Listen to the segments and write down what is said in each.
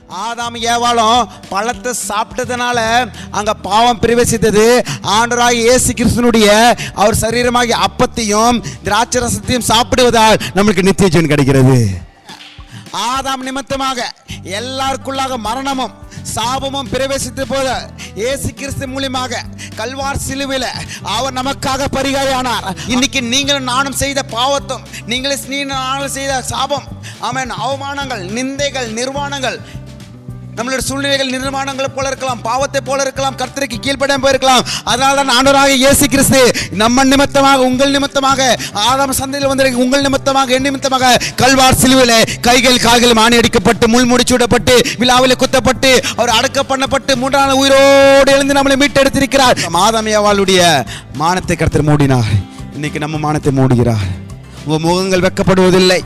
ஆதாம் ஏவாளும் பழத்தை சாப்பிட்டதுனால அங்க பாவம் பிரவேசித்தது. ஆண்டவராகிய இயேசு கிறிஸ்துனுடைய அவர் சரீரமாகிய அப்பத்தையும் திராட்சை ரசத்தையும் சாப்பிடுவதால் நம்மளுக்கு நித்திய ஜீவன் கிடைக்கிறது. ஆதாம் நிமித்தமாக எல்லாருக்குள்ளாக மரணமும் சாபமும் பிரவேசித்த போது இயேசு கிறிஸ்து மூலமாக கல்வார் சிலுவையில் அவர் நமக்காக பரிகாரியானார். இன்னைக்கு நீங்களும் நானும் செய்த பாவத்தும் நானும் செய்த சாபம், ஆமென், அவமானங்கள், நிந்தைகள், நிர்வாணங்கள், நம்மளுடைய சூழ்நிலைகள் நிர்மாணங்களை போல இருக்கலாம், பாவத்தை போல இருக்கலாம், கர்த்தருக்கு கீழ்ப்படியாம போயிருக்கலாம். அதனால தான் ஆண்டவராகிய இயேசு கிறிஸ்து நம்ம நிமித்தமாக, உங்கள் நிமித்தமாக, ஆதாம் சந்தையில் வந்திருக்க உங்கள் நிமித்தமாக, என் நிமித்தமாக கல்வார் சிலுவையிலே கைகள் கால்கள் மானி அடிக்கப்பட்டு முள் முடிச்சுவிடப்பட்டு விழாவில் குத்தப்பட்டு அவர் அடக்கம் பண்ணப்பட்டு மூன்றாம் நாள் உயிரோடு எழுந்து நம்மளை மீட்டு எடுத்திருக்கிறார். ஆதாம் ஏவாளுடைய மானத்தை கர்த்தர் மூடினார். இன்னைக்கு நம்ம மானத்தை மூடுகிறார். உங்க முகங்கள் வெட்கப்படுவதில்லை,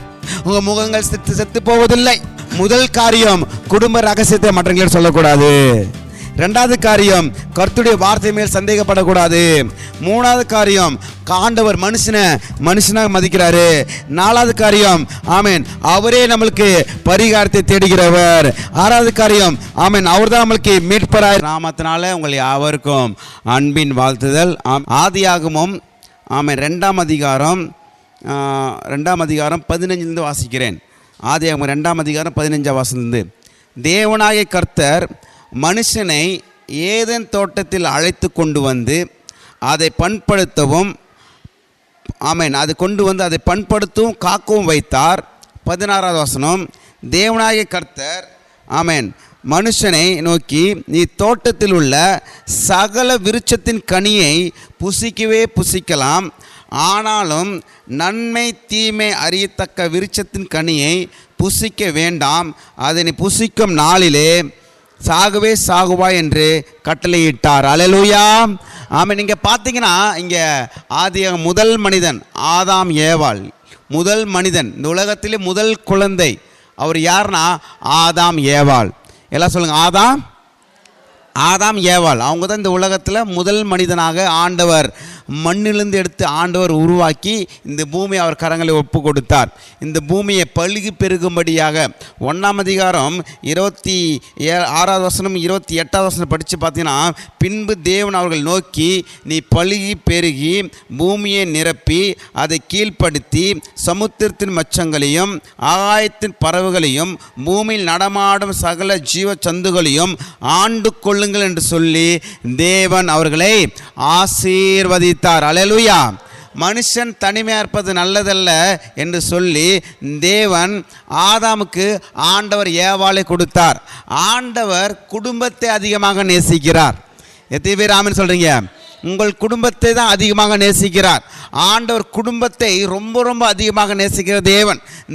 உங்க முகங்கள் செத்து போவதில்லை. முதல் காரியம், குடும்ப ரகசியத்தை மற்றவங்களிடம் சொல்லக்கூடாது. இரண்டாவது காரியம், கர்த்தருடைய வார்த்தை மேல் சந்தேகப்படக்கூடாது. மூணாவது காரியம், ஆண்டவர் மனுஷனாக மதிக்கிறாரு. நாலாவது காரியம், ஆமென், அவரே நம்மளுக்கு பரிகாரத்தை தேடுகிறவர். ஆறாவது காரியம், ஆமென், அவர் தான் நம்மளுக்கு மீட்பராய். நாமத்தினால உங்களை யாவருக்கும் அன்பின் வாழ்த்துதல். ஆதியாகமம், ஆமென், 2ஆம் அதிகாரம் 15 வாசிக்கிறேன். ஆதியாகமம் 2ஆம் அதிகாரம் 15 வசனத்திலிருந்து. தேவனாகிய கர்த்தர் மனுஷனை ஏதேன் தோட்டத்தில் அழைத்து கொண்டு வந்து அதை பண்படுத்தவும், ஆமென், அதை கொண்டு வந்து அதை பண்படுத்தவும் காக்கவும் வைத்தார். 16வது வசனம். தேவனாகிய கர்த்தர், ஆமென், மனுஷனை நோக்கி, நீ தோட்டத்தில் உள்ள சகல விருட்சத்தின் கனியை புசிக்கலாம், ஆனாலும் நன்மை தீமை அறியத்தக்க விருட்சத்தின் கனியை புசிக்க வேண்டாம், அதனை புசிக்கும் நாளிலே சாகவே சாகுவாய் என்று கட்டளையிட்டார். அல்லேலூயா, ஆமென். நீங்கள் பார்த்தீங்கன்னா இங்கே ஆதியாகமம் முதல் மனிதன் ஆதாம் ஏவாள், முதல் மனிதன், இந்த உலகத்திலே முதல் குழந்தை அவர் யாருன்னா ஆதாம் ஏவாள். எல்லாம் சொல்லுங்க, ஆதாம் ஏவாள். அவங்க தான் இந்த உலகத்தில் முதல் மனிதனாக ஆண்டவர் மண்ணிலிருந்து எடுத்து ஆண்டவர் உருவாக்கி இந்த பூமியை அவர் கரங்களை ஒப்பு கொடுத்தார். இந்த பூமியை பழுகி பெருகும்படியாக 1ஆம் அதிகாரம் 26வது வசனம் 28வது வசனம் படித்து பார்த்தீங்கன்னா, பின்பு தேவன் அவர்கள் நோக்கி, நீ பழுகி பெருகி பூமியை நிரப்பி அதை கீழ்ப்படுத்தி சமுத்திரத்தின் மச்சங்களையும் ஆகாயத்தின் பறவைகளையும் பூமியில் நடமாடும் சகல ஜீவ சந்துகளையும் ஆண்டு கொள்ளுங்கள் என்று சொல்லி தேவன் அவர்களை ஆசீர்வதித்தார். அல்லேலூயா. மனுஷன் தனிமையாக இருப்பது நல்லதல்ல என்று சொல்லி தேவன் ஆதாமுக்கு ஆண்டவர் ஏவாளை கொடுத்தார். ஆண்டவர் குடும்பத்தை அதிகமாக நேசிக்கிறார். எத்தனை பேர் ஆமென் சொல்றீங்க? உங்கள் குடும்பத்தை தான் அதிகமாக நேசிக்கிறார். ஆண்டவர் குடும்பத்தை ரொம்ப ரொம்ப அதிகமாக நேசிக்கிற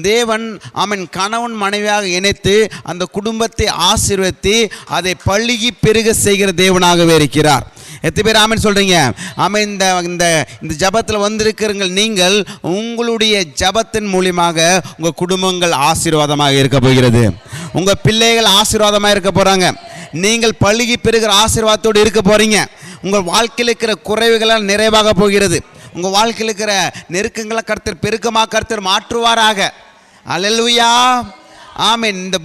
தேவன் ஆமென், கணவன் மனைவியாக இணைத்து அந்த குடும்பத்தை ஆசீர்வதித்து அதை பழுகி பெருக செய்கிற தேவனாகவே இருக்கிறார். எத்தனை பேர் ஆமென் சொல்றீங்க? ஆமென். இந்த ஜபத்தில் வந்திருக்கிறீர்கள். நீங்கள் உங்களுடைய ஜபத்தின் மூலியமாக உங்கள் குடும்பங்கள் ஆசீர்வாதமாக இருக்க போகிறது. உங்கள் பிள்ளைகள் ஆசீர்வாதமாக இருக்க போகிறாங்க. நீங்கள் பழுகி பெறுகிற ஆசீர்வாதத்தோடு இருக்க போகிறீங்க. உங்கள் வாழ்க்கையில் இருக்கிற குறைவுகளால் நிறைவாக போகிறது. உங்கள் வாழ்க்கையில் இருக்கிற நெருக்கங்களை கர்த்தர் பெருக்கமாக கர்த்தர் மாற்றுவாராக. அல்லேலூயா, ஆமென். இந்த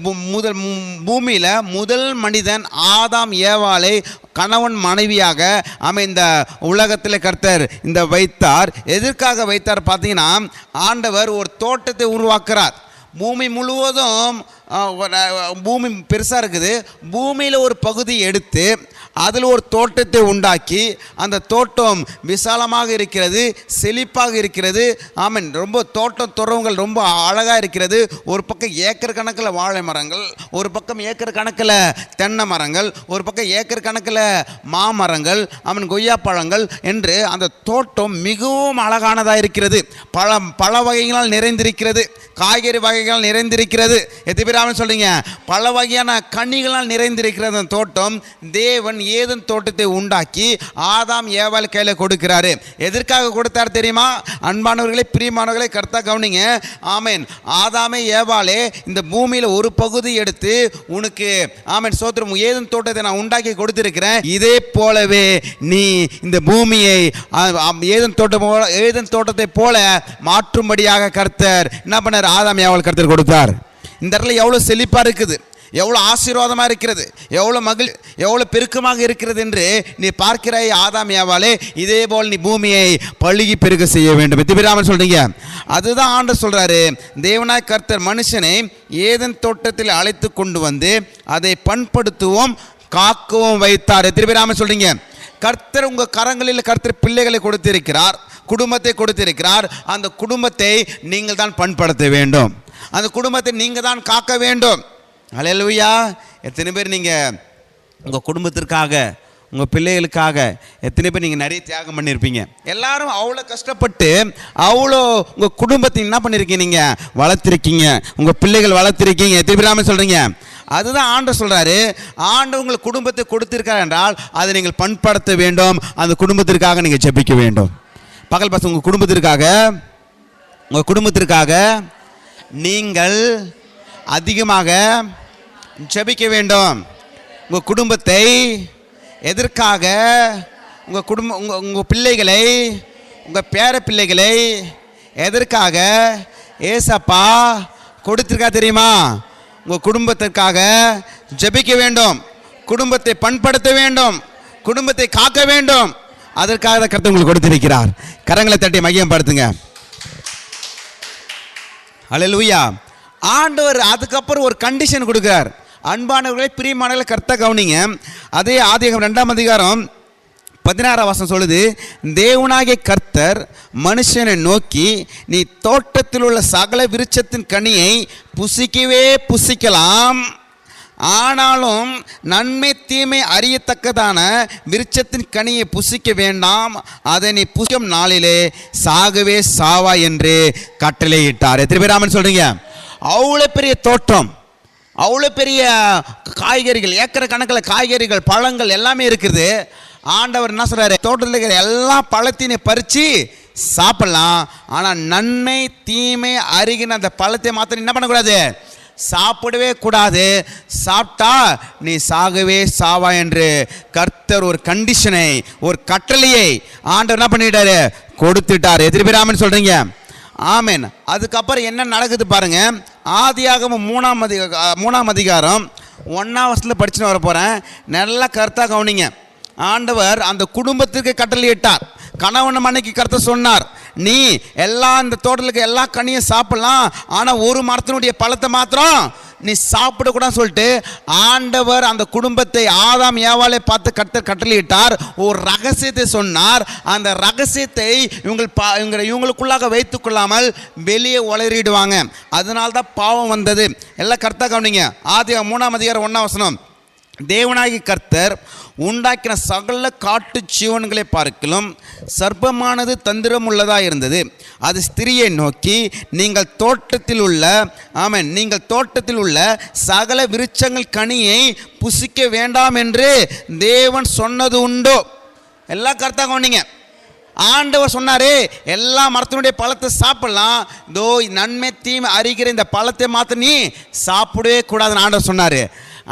பூமியில் முதல் மனிதன் ஆதாம் ஏவாளை கணவன் மனைவியாக ஆமென் இந்த உலகத்தில் கர்த்தர் இந்த வைத்தார். எதற்காக வைத்தார் பார்த்தீங்கன்னா, ஆண்டவர் ஒரு தோட்டத்தை உருவாக்குறார். பூமி முழுவதும் பூமி பெருசாக இருக்குது. பூமியில் ஒரு பகுதி எடுத்து அதில் ஒரு தோட்டத்தை உண்டாக்கி அந்த தோட்டம் விசாலமாக இருக்கிறது, செழிப்பாக இருக்கிறது. ஆமென். ரொம்ப தோட்டம் துறவுகள் ரொம்ப அழகாக இருக்கிறது. ஒரு பக்கம் ஏக்கர் கணக்கில் வாழை மரங்கள், ஒரு பக்கம் ஏக்கர் கணக்கில் தென்னை மரங்கள், ஒரு பக்கம் ஏக்கர் கணக்கில் மாமரங்கள், ஆமென், கொய்யாப்பழங்கள் என்று அந்த தோட்டம் மிகவும் அழகானதாக இருக்கிறது. பல வகைகளால் நிறைந்திருக்கிறது, காய்கறி வகைகள் நிறைந்திருக்கிறது. எத்தனை பேர் ஆமென் சொல்றீங்க? பல வகையான கனிகளால் நிறைந்திருக்கிறது அந்த தோட்டம். தேவன் ஏதேன் தோட்டத்தை உண்டாக்கி ஆதாம் ஏவாள் கையில் கொடுக்கிறாரு. எதற்காக கொடுத்தார் தெரியுமா? அன்பானவர்களே, பிரியமானவர்களே, கர்த்தா கவனிங்க. ஆமென். ஆதாமே ஏவாளே, இந்த பூமியில் ஒரு பகுதி எடுத்து உனக்கு ஆமென் சோத்திரம் ஏதேன் தோட்டத்தை நான் உண்டாக்கி கொடுத்திருக்கிறேன். இதே போலவே நீ இந்த பூமியை ஏதேன் தோட்டத்தை போல மாற்றும்படியாக கர்த்தர் என்ன பண்ணார்? ஆதாம் ஏவாள் கர்த்தர் கொடுத்தார். இந்த இடத்துல எவ்வளோ செழிப்பாக இருக்குது, எவ்வளோ ஆசீர்வாதமாக இருக்கிறது, எவ்வளோ பெருக்கமாக இருக்கிறது என்று நீ பார்க்கிறாய் ஆதாம் ஏவாளே, இதே போல் நீ பூமியை பழுகி பெருக செய்ய வேண்டும். எத்திபிராமன் சொல்றீங்க. அதுதான் ஆண்டவர் சொல்றாரு, தேவனாய் கர்த்தர் மனுஷனை ஏதேன் தோட்டத்தில் அழைத்து கொண்டு வந்து அதை பண்படுத்துவோம் காக்கவும் வைத்தார். எத்திபிராமன் சொல்றீங்க. கர்த்தர் உங்கள் கரங்களில் கர்த்தர் பிள்ளைகளை கொடுத்திருக்கிறார், குடும்பத்தை கொடுத்திருக்கிறார். அந்த குடும்பத்தை நீங்கள் தான் பண்படுத்த வேண்டும், அந்த குடும்பத்தை நீங்கள் தான் காக்க வேண்டும். அல்லேலூயா. எத்தனை பேர் நீங்கள் உங்கள் குடும்பத்திற்காக, உங்கள் பிள்ளைகளுக்காக எத்தனை பேர் நீங்கள் நிறைய தியாகம் பண்ணியிருப்பீங்க. எல்லாரும் அவ்வளோ கஷ்டப்பட்டு அவ்வளோ உங்கள் குடும்பத்தை என்ன பண்ணியிருக்கீங்க, நீங்கள் வளர்த்துருக்கீங்க, உங்கள் பிள்ளைகள் வளர்த்துருக்கீங்க. எத்தனை பேராமல் சொல்கிறீங்க. அதுதான் ஆண்டவர் சொல்கிறாரு, ஆண்டவர் உங்களுக்கு குடும்பத்தை கொடுத்திருக்கார் என்றால் அதை நீங்கள் பண்படுத்த வேண்டும், அந்த குடும்பத்திற்காக நீங்கள் ஜெபிக்க வேண்டும். பகல் பசங்க உங்கள் குடும்பத்திற்காக நீங்கள் அதிகமாக ஜெபிக்க வேண்டும். உங்கள் குடும்பத்தை எதற்காக, உங்கள் பிள்ளைகளை, உங்கள் பேர பிள்ளைகளை எதற்காக ஏசப்பா கொடுத்திருக்கா தெரியுமா? உங்கள் குடும்பத்திற்காக ஜெபிக்க வேண்டும், குடும்பத்தை பண்படுத்த வேண்டும், குடும்பத்தை காக்க வேண்டும். அதற்காக தான் கர்த்தர் உங்களுக்கு கொடுத்திருக்கிறார். கரங்களை தட்டி மகிமைப்படுத்துங்க. அல்லேலூயா. ஆண்டவர் அதுக்கப்புறம் ஒரு கண்டிஷன் கொடுக்கிறார். அன்பானவர்களை, பிரியமானவர்களை, கர்த்தர் கவனிங்க. அதே ஆதியாகமம் 2ஆம் அதிகாரம் 16ஆம் வசனம் சொல்லுது, தேவனாகிய கர்த்தர் மனுஷனை நோக்கி, நீ தோட்டத்தில் உள்ள சகல விருட்சத்தின் கனியை புசிக்கவே புசிக்கலாம், ஆனாலும் நன்மை தீமை அறியத்தக்கதான விருட்சத்தின் கனியை புசிக்க வேண்டாம், அதை நீ புசிக்கும் நாளிலே சாகவே சாவா என்று கட்டளையிட்டார். எத்தனை பேர் ஆமென் சொல்றீங்க? அவ்வளோ பெரிய தோட்டம், அவ்வளோ பெரிய காய்கறிகள், ஏக்கர் கணக்கில் காய்கறிகள், பழங்கள் எல்லாமே இருக்குது. ஆண்டவர் என்ன சொல்றாரு, தோட்டத்தில் இருக்கிற எல்லா பழத்தையும் பறித்து சாப்பிடலாம், ஆனால் நன்மை தீமை அறிகிற அந்த பழத்தை மாத்திரம் என்ன பண்ணக்கூடாது, சாப்பிடவே கூடாது. சாப்பிட்டா நீ சாகவே சாவா என்று கர்த்தர் ஒரு கண்டிஷனை, ஒரு கட்டளையை ஆண்டவர் என்ன பண்ணிட்டாரு, கொடுத்துட்டார். எதிரி பேர் ஆமென் சொல்றீங்க? ஆமென். அதுக்கப்புறம் என்ன நடக்குது பாருங்க. ஆதியாகமம் 3ஆம் அதிகாரம் 1ஆம் வசனத்தில் படிச்சுன்னு வர போகிறேன். நல்லா கருத்தாக கவனிங்க. ஆண்டவர் அந்த குடும்பத்திற்கு கட்டளையிட்டார். கணவன் மனைவிக்கு கர்த்தர் சொன்னார், நீ இந்த தோட்டத்துக்கு எல்லா கனியும் சாப்பிடலாம், ஆனால் ஒரு மரத்தினுடைய பழத்தை மாத்திரம் நீ சாப்பிடக்கூடாதுன்னு சொல்லிட்டு ஆண்டவர் அந்த குடும்பத்தை, ஆதாம் ஏவாளை பார்த்து கர்த்தர் கட்டளையிட்டார். ஒரு ரகசியத்தை சொன்னார். அந்த ரகசியத்தை இவங்களுக்குள்ளாக வைத்துக் கொள்ளாமல் வெளியே உளறிடுவாங்க. அதனால்தான் பாவம் வந்தது. எல்லாம் கர்த்தர் கவனிங்க. ஆதியாகமம் 3ஆம் அதிகாரம் 1ஆம் வசனம், தேவனாகி கர்த்தர் உண்டாக்கின சகல காட்டு ஜீவன்களை பார்க்கிலும் சர்ப்பமானது தந்திரம் உள்ளதாக இருந்தது. அது ஸ்திரியை நோக்கி, நீங்கள் தோட்டத்தில் உள்ள சகல விருட்சங்கள் கனியை புசிக்க வேண்டாம் என்று தேவன் சொன்னது உண்டோ? எல்லா கருத்தாக சொன்னீங்க. ஆண்டவர் சொன்னாரு, எல்லா மரத்தினுடைய பழத்தை சாப்பிடலாம், தோ நன்மை தீமை அறிகிற இந்த பழத்தை மாத்திரம் நீ சாப்பிடவே கூடாதுன்னு ஆண்டவர் சொன்னாரு.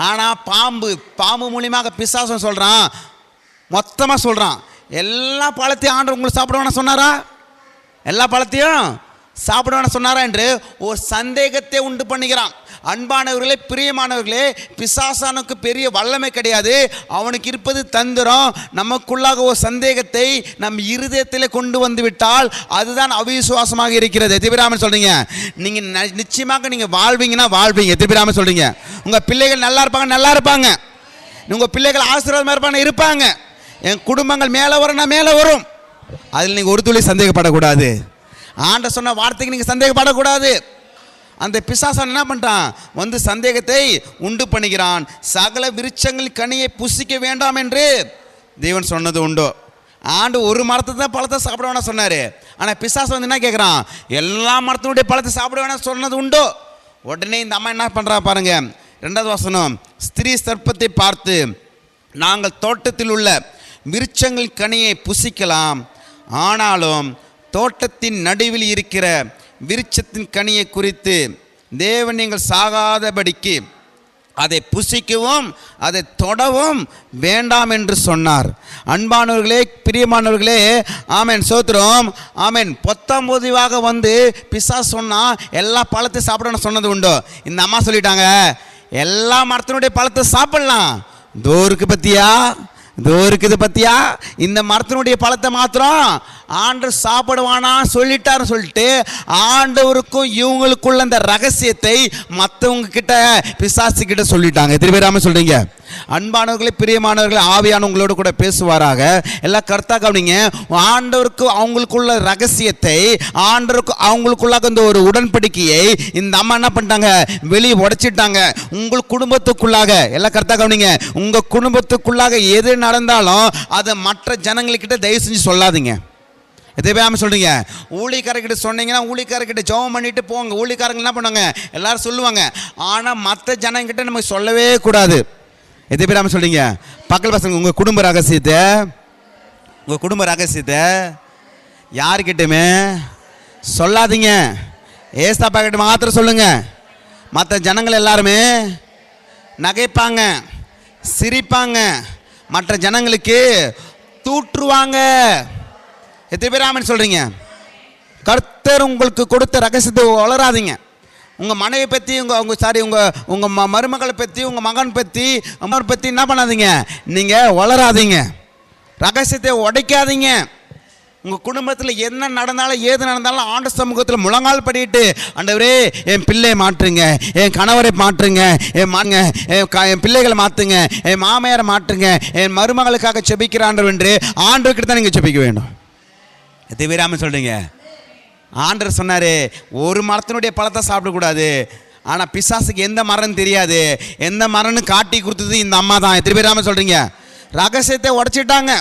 ஆனால் பாம்பு மூலியமாக பிசாசம் சொல்கிறான், மொத்தமாக சொல்கிறான், எல்லா பழத்தையும் ஆண்டவர் உங்களுக்கு சாப்பிட வேணாம் சொன்னாரா? எல்லா பழத்தையும் சாப்பிட வேணாம் சொன்னாரா என்று ஒரு சந்தேகத்தை உண்டு பண்ணுகிறான். அன்பானவர்களே, பிரியமானவர்களே, பிசாசானுக்கு பெரிய வல்லமை கிடையாது. அவனுக்கு இருப்பது தந்திரம். நமக்குள்ளாக ஒரு சந்தேகத்தை நம் இருதயத்தில் கொண்டு வந்து விட்டால் அதுதான் அவிசுவாசமாக இருக்கிறது. எதிராமல் சொல்றீங்க, நீங்க நிச்சயமாக நீங்க வாழ்வீங்கன்னா வாழ்வீங்க. எதிராமல் சொல்றீங்க, உங்க பிள்ளைகள் நல்லா இருப்பாங்க, உங்க பிள்ளைகள் ஆசீர்வாதமா இருப்பாங்க, என் குடும்பங்கள் மேலே வரும். அதில் நீங்க ஒரு துளி சந்தேகப்படக்கூடாது. ஆண்டவர் சொன்ன வார்த்தைக்கு நீங்க சந்தேகப்படக்கூடாது. அந்த பிசாசான் என்ன பண்ணிட்டான், வந்து சந்தேகத்தை உண்டு பண்ணுகிறான். சகல விருட்சங்கள் கனியை புசிக்க வேண்டாம் என்று தேவன் சொன்னது உண்டோ? ஆண்டு ஒரு மரத்தை தான் பழத்தை சாப்பிட வேணாம் சொன்னார். ஆனால் பிசாசு வந்து என்ன கேட்குறான், எல்லா மரத்தினுடைய பழத்தை சாப்பிட வேணாம் சொன்னது உண்டோ? உடனே இந்த அம்மா என்ன பண்ணுறா பாருங்க. 2வது வசனம், ஸ்திரீ சர்ப்பத்தை பார்த்து, நாங்கள் தோட்டத்தில் உள்ள விருட்சங்கள் கனியை புசிக்கலாம், ஆனாலும் தோட்டத்தின் நடுவில் இருக்கிற விருட்சத்தின் கனியை குறித்து தேவன் நீங்கள் சாகாதபடிக்கு அதை புசிக்கவும் அதை தொடவும் வேண்டாம் என்று சொன்னார். அன்பானவர்களே, பிரியமானவர்களே, ஆமென், சோத்திரம், ஆமென். 19 வந்து பிசாசு சொன்னா எல்லா பழத்தையும் சாப்பிடணும்னு சொன்னது உண்டோ? இந்த அம்மா சொல்லிட்டாங்க, எல்லா மரத்தினுடைய பழத்தை சாப்பிடலாம். தோருக்கு பத்தியா, தோருக்குது பத்தியா, இந்த மரத்தினுடைய பழத்தை மாத்திரம் ஆண்டவர் சாப்பிடுவானா சொல்லிட்டாருன்னு சொல்லிட்டு ஆண்டவருக்கும் இவங்களுக்குள்ள அந்த ரகசியத்தை மற்றவங்க கிட்ட, பிசாசு கிட்ட சொல்லிட்டாங்க. எத்தனை பேராம சொல்றீங்க? அன்பானவர்களே, பிரியமானவர்களே, ஆவியானவங்களோடு கூட பேசுவாராக. எல்லாம் கர்த்தா கவனிங்க. ஆண்டவருக்கு அவங்களுக்குள்ள ரகசியத்தை, ஆண்டவருக்கு அவங்களுக்குள்ளாக இந்த ஒரு உடன்படிக்கையை இந்த அம்மா என்ன பண்ணிட்டாங்க? வெளியே உடைச்சிட்டாங்க. உங்கள் குடும்பத்துக்குள்ளாக, எல்லாம் கர்த்தா கவனிங்க, உங்க குடும்பத்துக்குள்ளாக எது நடந்தாலும் அதை மற்ற ஜனங்களுக்கிட்ட தயவு செஞ்சு சொல்லாதீங்க. எதை பேராம சொல்றீங்க? ஊழியக்காரர்கிட்ட சொன்னீங்கன்னா ஊழியக்காரர்கிட்ட ஜெபம் பண்ணிட்டு போங்க. ஊழியக்காரங்க என்ன பண்ணுவாங்க? எல்லாரும் சொல்லுவாங்க. ஆனால் மற்ற ஜனங்கிட்ட நம்ம சொல்லவே கூடாது. எதை பேராம சொல்றீங்க? பக்கல் பசங்க, உங்கள் குடும்ப ரகசியத்தை, உங்கள் குடும்ப ரகசியத்தை யாருக்கிட்டுமே சொல்லாதீங்க. ஏசாப்பா கிட்ட மாத்திரம் சொல்லுங்க. மற்ற ஜனங்கள் எல்லாருமே நகைப்பாங்க, சிரிப்பாங்க, மற்ற ஜனங்களுக்கு தூற்றுவாங்க. எத்தனை பேர் ஆமென் சொல்றீங்க? கர்த்தர் உங்களுக்கு கொடுத்த ரகசியத்தை வளராதீங்க. உங்கள் மனைவி பற்றி, உங்கள் மருமகளை பற்றி, உங்கள் மகன் பற்றி, அம்மா பற்றி என்ன பண்ணாதீங்க? நீங்கள் வளராதீங்க. ரகசியத்தை உடைக்காதீங்க. உங்கள் குடும்பத்தில் என்ன நடந்தாலும் ஏது நடந்தாலும் ஆண்டு சமூகத்தில் முழங்கால் படிட்டு, ஆண்டவரே என் பிள்ளையை மாற்றுங்க, என் கணவரை மாற்றுங்க, என் பிள்ளைகளை மாற்றுங்க, என் மாமையாரை மாற்றுங்க, என் மருமகளுக்காக செபிக்கிற ஆண்டவர் என்று ஆண்டவர்கிட்ட தான் நீங்கள் செபிக்க வேண்டும். எத்தனை பேர் ஆமென் சொல்கிறீங்க? ஆண்டவர் சொன்னார், ஒரு மரத்தினுடைய பழத்தை சாப்பிடக்கூடாது. ஆனால் பிசாசுக்கு எந்த மரம் தெரியாது. எந்த மரம்னு காட்டி கொடுத்தது இந்த அம்மா தான். எத்தனை பேர் ஆமென் சொல்கிறீங்க? ரகசியத்தை உடைச்சிட்டாங்க.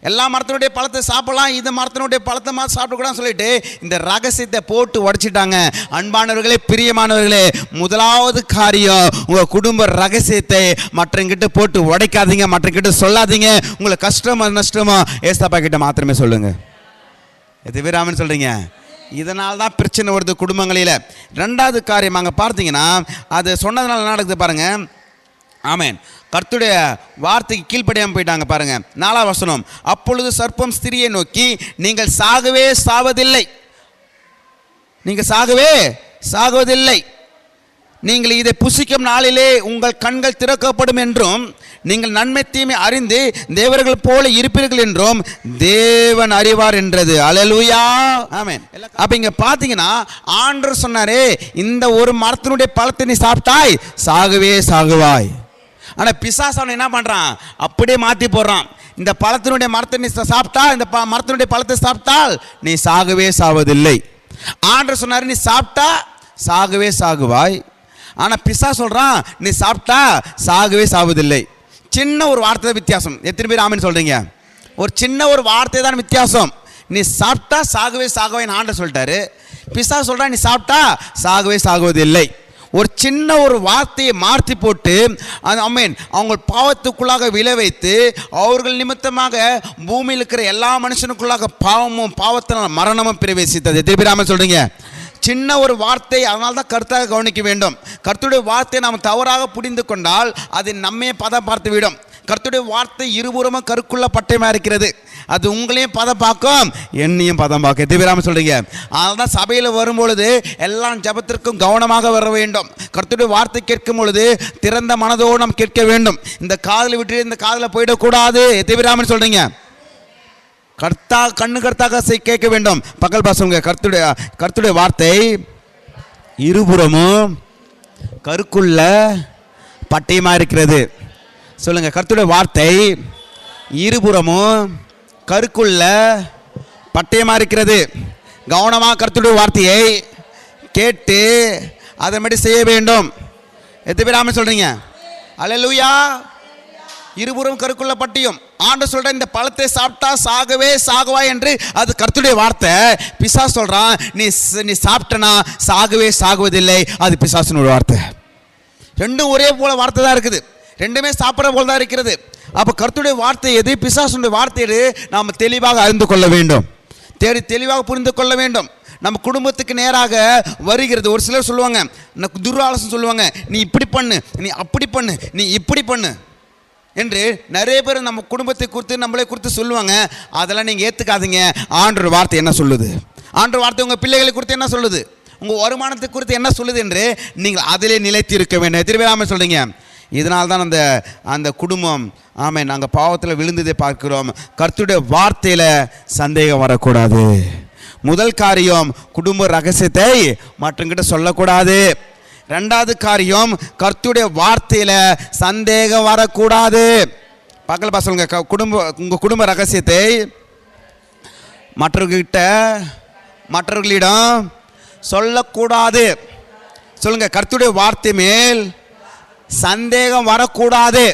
எல்லா மரத்தினுடைய பழத்தை சாப்பிடலாம், இந்த மரத்தினுடைய பழத்தை மாதிரி சாப்பிடக்கூடாதுன்னு சொல்லிட்டு இந்த ரகசியத்தை போட்டு உடைச்சிட்டாங்க. அன்பானவர்களே, பிரியமானவர்களே, முதலாவது காரியம், உங்கள் குடும்ப ரகசியத்தை மற்றவங்கிட்ட போட்டு உடைக்காதீங்க, மற்றவங்கிட்ட சொல்லாதீங்க. உங்களுக்கு கஷ்டமோ நஷ்டமோ ஏசாப்பா கிட்ட மாத்திரமே சொல்லுங்க. எது பேர் ஆமென் சொல்கிறீங்க? இதனால தான் பிரச்சனை வருது குடும்பங்களில். ரெண்டாவது காரியம் அங்கே பார்த்தீங்கன்னா, அது சொன்னதுனால நடக்குது பாருங்க. ஆமென். கர்த்தருடைய வார்த்தைக்கு கீழ்ப்படியாமல் போயிட்டாங்க பாருங்க. 4ஆம் வசனம், அப்பொழுது சர்ப்பம் ஸ்திரியை நோக்கி, நீங்கள் சாகவே சாவதில்லை, நீங்கள் சாகவே சாகுவதில்லை, நீங்கள் இதை புசிக்கும் நாளிலே உங்கள் கண்கள் திறக்கப்படும் என்றும், நீங்கள் நன்மை தீமை அறிந்து தேவர்கள் போல இருப்பீர்கள் என்றும் தேவன் அறிவார் என்றது. அல்லேலூயா, ஆமென். அப்ப இங்க பாத்தீங்கன்னா ஆண்டவர் சொன்னாரே, இந்த ஒரு மரத்தினுடைய பழத்தை நீ சாப்பிட்டாய் சாகவே சாகுவாய். ஆனா பிசாசு அவனை என்ன பண்றான்? அப்படியே மாத்தி போடுறான். இந்த பழத்தினுடைய மரத்தை நீ சாப்பிட்டா, இந்த மரத்தினுடைய பழத்தை சாப்பிட்டால் நீ சாகவே சாவதில்லை. ஆண்டவர் சொன்னாரு, நீ சாப்பிட்டா சாகவே சாகுவாய். ஆனா பிசாசு சொல்றான், நீ சாப்பிட்டா சாகவே சாவதில்லை. சின்ன ஒரு வார்த்தை வித்தியாசம். எத்தனை பேர் ஆமென் சொல்றீங்க? ஒரு சின்ன ஒரு வார்த்தை தான் வித்தியாசம். நீ சாப்பிட்டா சாகவே சாகுவாய்ன்னு ஆண்டவர் சொல்லிட்டாரு. பிசாசு சொல்றான், நீ சாப்பிட்டா சாகவே சாகுவதில்லை. ஒரு சின்ன ஒரு வார்த்தையை மாற்றி போட்டு ஆமென் அவங்க பாவத்துக்குள்ளாக விளை வைத்து, அவர்கள் நிமித்தமாக பூமியில் இருக்கிற எல்லா மனுஷனுக்குள்ளாக பாவமும் பாவத்தினால் மரணமும் பிரவேசித்தது. எத்தனை பேர் ஆமென் சொல்றீங்க? சின்ன ஒரு வார்த்தை. அதனால தான் கர்த்தராக கவனிக்க வேண்டும். கர்த்தருடைய வார்த்தையை நாம் தவறாக புரிந்து கொண்டால் அது நம்மையே பதம் பார்த்து விடும். கர்த்தருடைய வார்த்தை இருபுறமும் கருக்குள்ள பட்டயமாக இருக்கிறது. அது உங்களையும் பதம் பார்க்கும், என்னையும் பதம் பார்க்கும். எத்தனை பேர் ஆமென் சொல்றீங்க? அதனால தான் சபையில் வரும்பொழுது எல்லாம் ஜபத்திற்கும் கவனமாக வர வேண்டும். கர்த்தருடைய வார்த்தை கேட்கும் பொழுது திறந்த மனதோடு நாம் கேட்க வேண்டும். இந்த காதில் விட்டு இந்த காதில் போயிடக்கூடாது. எத்தனை பேர் ஆமென் சொல்றீங்க? கர்த்தாக கேட்க வேண்டும். பகல் பாசங்க, கர்த்தருடைய வார்த்தை இருபுறமும் கருக்குள்ள பட்டயமா இருக்கிறது. சொல்லுங்க, கர்த்தருடைய வார்த்தை இருபுறமும் கருக்குள்ள பட்டயமா இருக்கிறது. கவனமாக கர்த்தருடைய வார்த்தையை கேட்டு அதன்படி செய்ய வேண்டும். எத்தனை பேர் ஆமென் சொல்றீங்க? அல்லேலூயா. இருபுறம் கருக்குள்ள பட்டயம். ஆண்டவர் சொல்ற, இந்த பழத்தை சாப்பிட்டா சாகவே சாகுவாய் என்று அது கர்த்தருடைய வார்த்தை. பிசாசு சொல்றான், நீ சாப்பிட்டனா சாகவே சாகுவதில்லை. அது பிசாசுனுடைய வார்த்தை. ரெண்டும் ஒரே போல வார்த்தை தான் இருக்குது. ரெண்டுமே சாப்பிட்ற போல தான் இருக்கிறது. அப்போ கர்த்தருடைய வார்த்தை எது, பிசாசுனுடைய வார்த்தை எது, நாம் தெளிவாக அறிந்து கொள்ள வேண்டும். தெளிவாக புரிந்து கொள்ள வேண்டும். நம்ம குடும்பத்துக்கு நேராக வருகிறது. ஒரு சிலர் சொல்லுவாங்க, துர்ஆலோசனை சொல்லுவாங்க, நீ இப்படி பண்ணு, நீ அப்படி பண்ணு, நீ இப்படி பண்ணு என்று நிறைய பேர் நம்ம குடும்பத்தை குறித்து நம்மளே குறித்து சொல்லுவாங்க. அதெல்லாம் நீங்கள் ஏற்றுக்காதீங்க. ஆண்டவர் வார்த்தை என்ன சொல்லுது? ஆண்டவர் வார்த்தை உங்கள் பிள்ளைகளை குறித்து என்ன சொல்லுது? உங்கள் வருமானத்தை குறித்து என்ன சொல்லுது என்று நீங்கள் அதிலே நிலைத்து இருக்க வேண்டும். எத்தனை பேர் ஆமென் சொல்கிறீங்க? இதனால்தான் அந்த குடும்பம் நாங்கள் பாவத்தில் விழுந்ததை பார்க்கிறோம். கர்த்தருடைய வார்த்தையில் சந்தேகம் வரக்கூடாது. முதல் காரியம், குடும்ப ரகசியத்தை மற்றவங்கிட்ட சொல்லக்கூடாது. ரெண்டாவது காரியம், கர்த்தருடைய வார்த்தையில் சந்தேகம் வரக்கூடாது. பக்கத்தில் பசங்க, உங்கள் குடும்ப ரகசியத்தை மற்றவர்களிடம் சொல்லக்கூடாது. சொல்லுங்க, கர்த்தருடைய வார்த்தை மேல் சந்தேகம் வரக்கூடாது.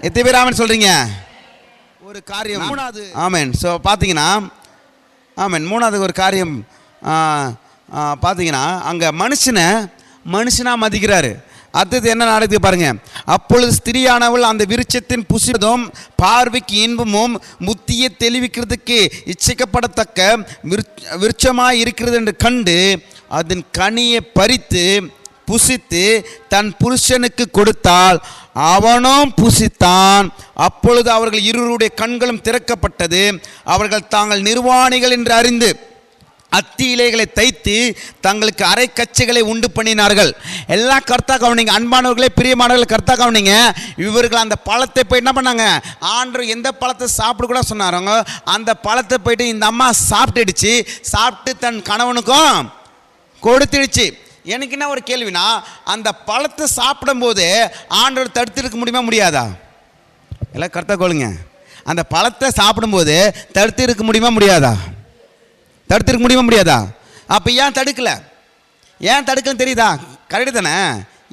எத்தனை பேர் ஆமென் சொல்றீங்க? ஒரு காரியம் மூணாவது. ஆமென். ஸோ பார்த்தீங்கன்னா மூணாவது ஒரு காரியம் பார்த்தீங்கன்னா, அங்கே மனுஷனாக மதிக்கிறாரு. அடுத்தது என்ன நடக்குது பாருங்க. அப்பொழுது ஸ்திரியானவள் அந்த விருட்சத்தின் புசிப்பதும் பார்வைக்கு இன்பமும் புத்தியை தெளிவிக்கிறதுக்கு இச்சைக்கப்படத்தக்க விருட்சமாய் இருக்கிறது என்று கண்டு அதன் கனியை பறித்து புசித்து தன் புருஷனுக்கு கொடுத்தால் அவனும் புசித்தான். அப்பொழுது அவர்கள் இருவருடைய கண்களும் திறக்கப்பட்டது. அவர்கள் தாங்கள் நிர்வாணிகள் என்று அறிந்து அத்தி இலைகளை தைத்து தங்களுக்கு அரை கச்சைகளை உண்டு பண்ணினார்கள். எல்லாம் கர்த்தா கவனிங்க. அன்பானவர்களே, பிரியமானவர்களே, கர்த்தா கவனிங்க. இவர்கள் அந்த பழத்தை போய் என்ன பண்ணாங்க? ஆண்டவர் எந்த பழத்தை சாப்பிட கூட சொன்னாரோ அந்த பழத்தை போயிட்டு இந்த அம்மா சாப்பிட்டு தன் கணவனுக்கும் கொடுத்துடுச்சு. எனக்கு என்ன ஒரு கேள்வினா, அந்த பழத்தை சாப்பிடும்போது ஆண்டவர் தடுத்திருக்க முடியாதா? எல்லாம் கர்த்தா கொள்ளுங்க. அந்த பழத்தை சாப்பிடும்போது தடுத்து இருக்க முடியாதா? தடுத்திருக்க முடியாதா? அப்போ ஏன் தடுக்கலன்னு தெரியுதா? கரெக்டு தானே?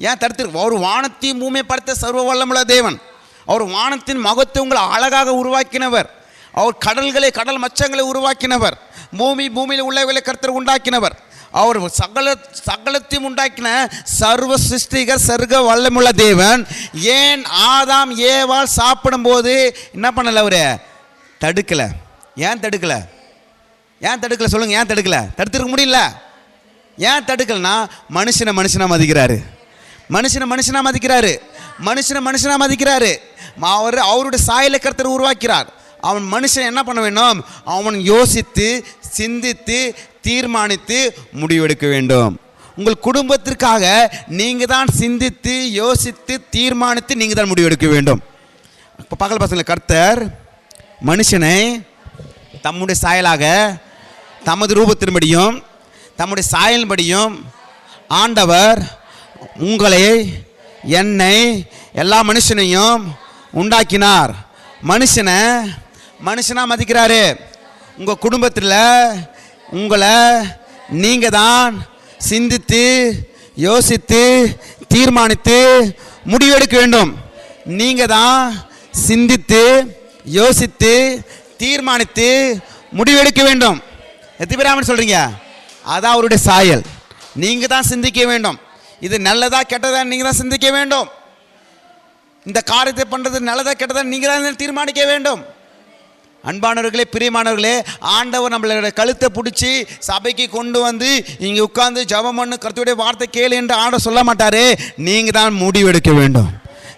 ஏன் தடுத்திருக்கு? அவர் வானத்தையும் பூமியை படைத்த சர்வ வல்லமுள்ள தேவன். அவர் வானத்தின் மகத்தை உங்களை அழகாக உருவாக்கினவர். அவர் கடல் மச்சங்களை உருவாக்கினவர். பூமியில் உள்ளவர்களை கர்த்தர் உண்டாக்கினவர். அவர் சகலத்தையும் உண்டாக்கின சர்வ சிருஷ்டிகர், சர்வ வல்லமுள்ள தேவன். ஏன் ஆதாம் ஏவாள் சாப்பிடும்போது என்ன பண்ணல? அவரு தடுக்கல. ஏன் தடுக்கல சொல்லுங்க? ஏன் தடுக்கல? தடுத்துருக்க முடியல. ஏன் தடுக்கலனா, மனுஷனா மதிக்கிறாரு. அவருடைய சாயலை கர்த்தர் உருவாக்கிறார். அவன் மனுஷன் என்ன பண்ண வேண்டும்? அவன் யோசித்து சிந்தித்து தீர்மானித்து முடிவெடுக்க வேண்டும். உங்கள் குடும்பத்திற்காக நீங்கள் தான் சிந்தித்து யோசித்து தீர்மானித்து நீங்கள் தான் முடிவெடுக்க வேண்டும். இப்போ பகல் பசங்களை, கர்த்தர் மனுஷனை தம்முடைய சாயலாக, தமது ரூபத்தின்படியும் தம்முடைய சாயலின்படியும் ஆண்டவர் உங்களை, என்னை, எல்லா மனுஷனையும் உண்டாக்கினார். மனுஷனாக மதிக்கிறாரு. உங்கள் குடும்பத்தில் உங்களை நீங்கள் தான் சிந்தித்து யோசித்து தீர்மானித்து முடிவெடுக்க வேண்டும். நீங்கள் தான் சிந்தித்து யோசித்து தீர்மானித்து முடிவெடுக்க வேண்டும். எத்தனை பேர் ஆமென் சொல்கிறீங்க? அதான் அவருடைய சாயல். நீங்கள் தான் சிந்திக்க வேண்டும். இது நல்லதா கெட்டதா நீங்கள் தான் சிந்திக்க வேண்டும். இந்த காரியத்தை பண்ணுறது நல்லதா கெட்டதா நீங்கள் தான் தீர்மானிக்க வேண்டும். அன்பானவர்களே, பிரியமானவர்களே, ஆண்டவர் நம்மளோட கழுத்தை பிடிச்சி சபைக்கு கொண்டு வந்து இங்கே உட்கார்ந்து ஜெபம் பண்ணு, கர்த்தருடைய வார்த்தை கேளு என்று ஆண்டவர் சொல்ல மாட்டாரு. நீங்கள் தான் முடிவெடுக்க வேண்டும்.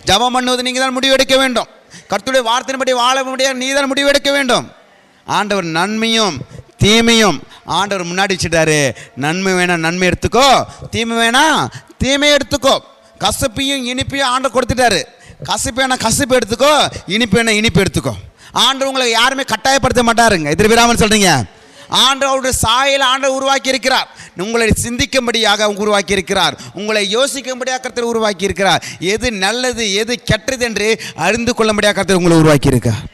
ஜெபம் பண்ணுவது நீங்கள் தான் முடிவெடுக்க வேண்டும். கர்த்தருடைய வார்த்தையின்படி வாழ முடியாது, நீ தான் முடிவெடுக்க வேண்டும். ஆண்டவர் நன்மையும் தீமையும் ஆண்டவர் முன்னாடி வச்சுட்டாரு. நன்மை வேணா நன்மை எடுத்துக்கோ, தீமை வேணா தீமையை எடுத்துக்கோ. கசப்பையும் இனிப்பையும் ஆண்டவர் கொடுத்துட்டாரு. கசப்பு வேணா கசப்பு எடுத்துக்கோ, இனிப்பு வேணா இனிப்பு எடுத்துக்கோ. ஆண்டவர் உங்களை யாருமே கட்டாயப்படுத்த மாட்டாருங்க. எதிர் பேராமல் சொல்றீங்க. ஆண்டவர் அவருடைய சாயல் ஆண்டவர் உருவாக்கி இருக்கிறார். உங்களை சிந்திக்கும்படியாக உருவாக்கி இருக்கிறார். உங்களை யோசிக்கும்படியாக கர்த்தர் உருவாக்கி இருக்கிறார். எது நல்லது எது கெட்டது என்று அறிந்து கொள்ளும்படியாக கர்த்தர் உங்களை உருவாக்கி இருக்கார்.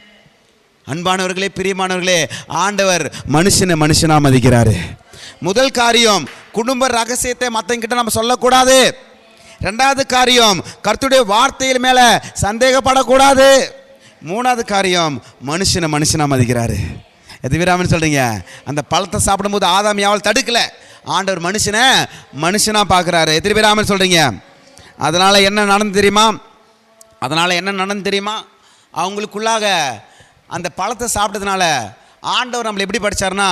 அன்பானவர்களே, பிரியமானவர்களே, ஆண்டவர் மனுஷனாக மதிக்கிறாரு. முதல் காரியம், குடும்ப ரகசியத்தை மற்றவங்கிட்ட நம்ம சொல்லக்கூடாது. ரெண்டாவது காரியம், கர்த்தருடைய வார்த்தையில் மேலே சந்தேகப்படக்கூடாது. மூணாவது காரியம், மனுஷனாக மதிக்கிறாரு. எது வீராமன் சொல்கிறீங்க? அந்த பழத்தை சாப்பிடும்போது ஆதாம் ஏவாள் தடுக்கலை. ஆண்டவர் மனுஷனாக பார்க்குறாரு. எத்தனை பேர் ஆமென் சொல்கிறீங்க? அதனால் என்ன நடந்து தெரியுமா? அவங்களுக்குள்ளாக அந்த பழத்தை சாப்பிட்டதுனால ஆண்டவர் நம்மளை எப்படி படித்தார்னா,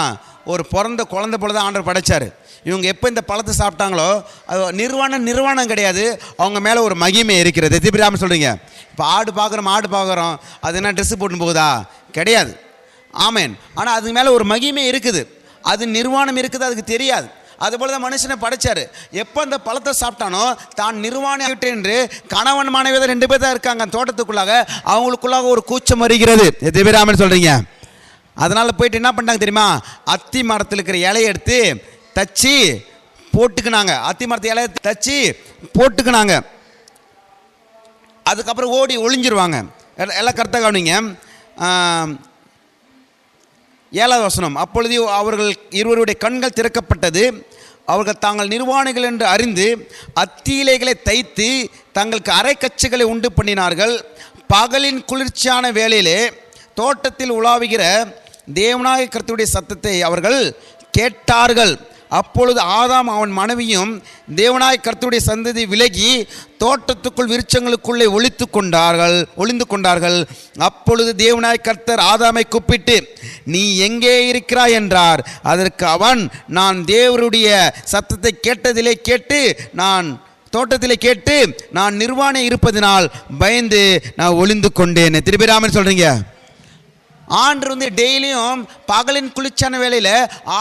ஒரு பிறந்த குழந்தை போல தான் ஆண்டவர் படைத்தார். இவங்க எப்போ இந்த பழத்தை சாப்பிட்டாங்களோ அது நிர்வாணம் கிடையாது, அவங்க மேலே ஒரு மகிமை இருக்கிறது. எத்தனை பேர் ஆமென் சொல்கிறீங்க? இப்போ ஆடு பார்க்குறோம், அது என்ன ட்ரெஸ்ஸு போட்டு போகுதா? கிடையாது. ஆமேன். ஆனால் அதுக்கு மேலே ஒரு மகிமை இருக்குது. அது நிர்வாணம் இருக்குது, அதுக்கு தெரியாது. அதுபோல தான் மனுஷனை படைச்சார். எப்போ அந்த பழத்தை சாப்பிட்டானோ தான் நிர்வாணி ஆகிட்டு என்று கணவன் மனைவி தான் 2 பேர் தான் இருக்காங்க தோட்டத்துக்குள்ளாக. அவங்களுக்குள்ளாக ஒரு கூச்சம் வருகிறது. எது பேராமல் சொல்கிறீங்க? அதனால் போயிட்டு என்ன பண்ணிட்டாங்க தெரியுமா? அத்தி மரத்தில் இருக்கிற இலையை எடுத்து தச்சு போட்டுக்கினாங்க. அத்தி மரத்து இலையை தச்சு போட்டுக்கினாங்க. அதுக்கப்புறம் ஓடி ஒளிஞ்சிருவாங்க. எல்லாம் கரெக்டாக கவனிங்க. 7வது வசனம். அப்பொழுது அவர்கள் இருவருடைய கண்கள் திறக்கப்பட்டது. அவர்கள் தாங்கள் நிர்வாணிகள் என்று அறிந்து அத்தி இலைகளை தைத்து தங்களுக்கு அரைக்கச்சைகளை உண்டு பண்ணினார்கள். பகலின் குளிர்ச்சியான வேளையிலே தோட்டத்தில் உலாவுகிற தேவனாகிய கர்த்தருடைய சத்தத்தை அவர்கள் கேட்டார்கள். அப்பொழுது ஆதாம் அவன் மனைவியும் தேவனாகிய கர்த்தருடைய சந்ததி விலகி தோட்டத்துக்குள் விருட்சங்களுக்குள்ளே ஒளிந்து கொண்டார்கள். அப்பொழுது தேவனாகிய கர்த்தர் ஆதாமை கூப்பிட்டு, நீ எங்கே இருக்கிறாய் என்றார். அதற்கு அவன், நான் தேவருடைய சத்தத்தை தோட்டத்திலே கேட்டு நான் நிர்வாணி இருப்பதினால் பயந்து நான் ஒளிந்து கொண்டேன். திருப்பி ராமன் சொல்றீங்க. ஆண்டு டெய்லியும் பகலின் குளிர்ச்சியான வேளையில்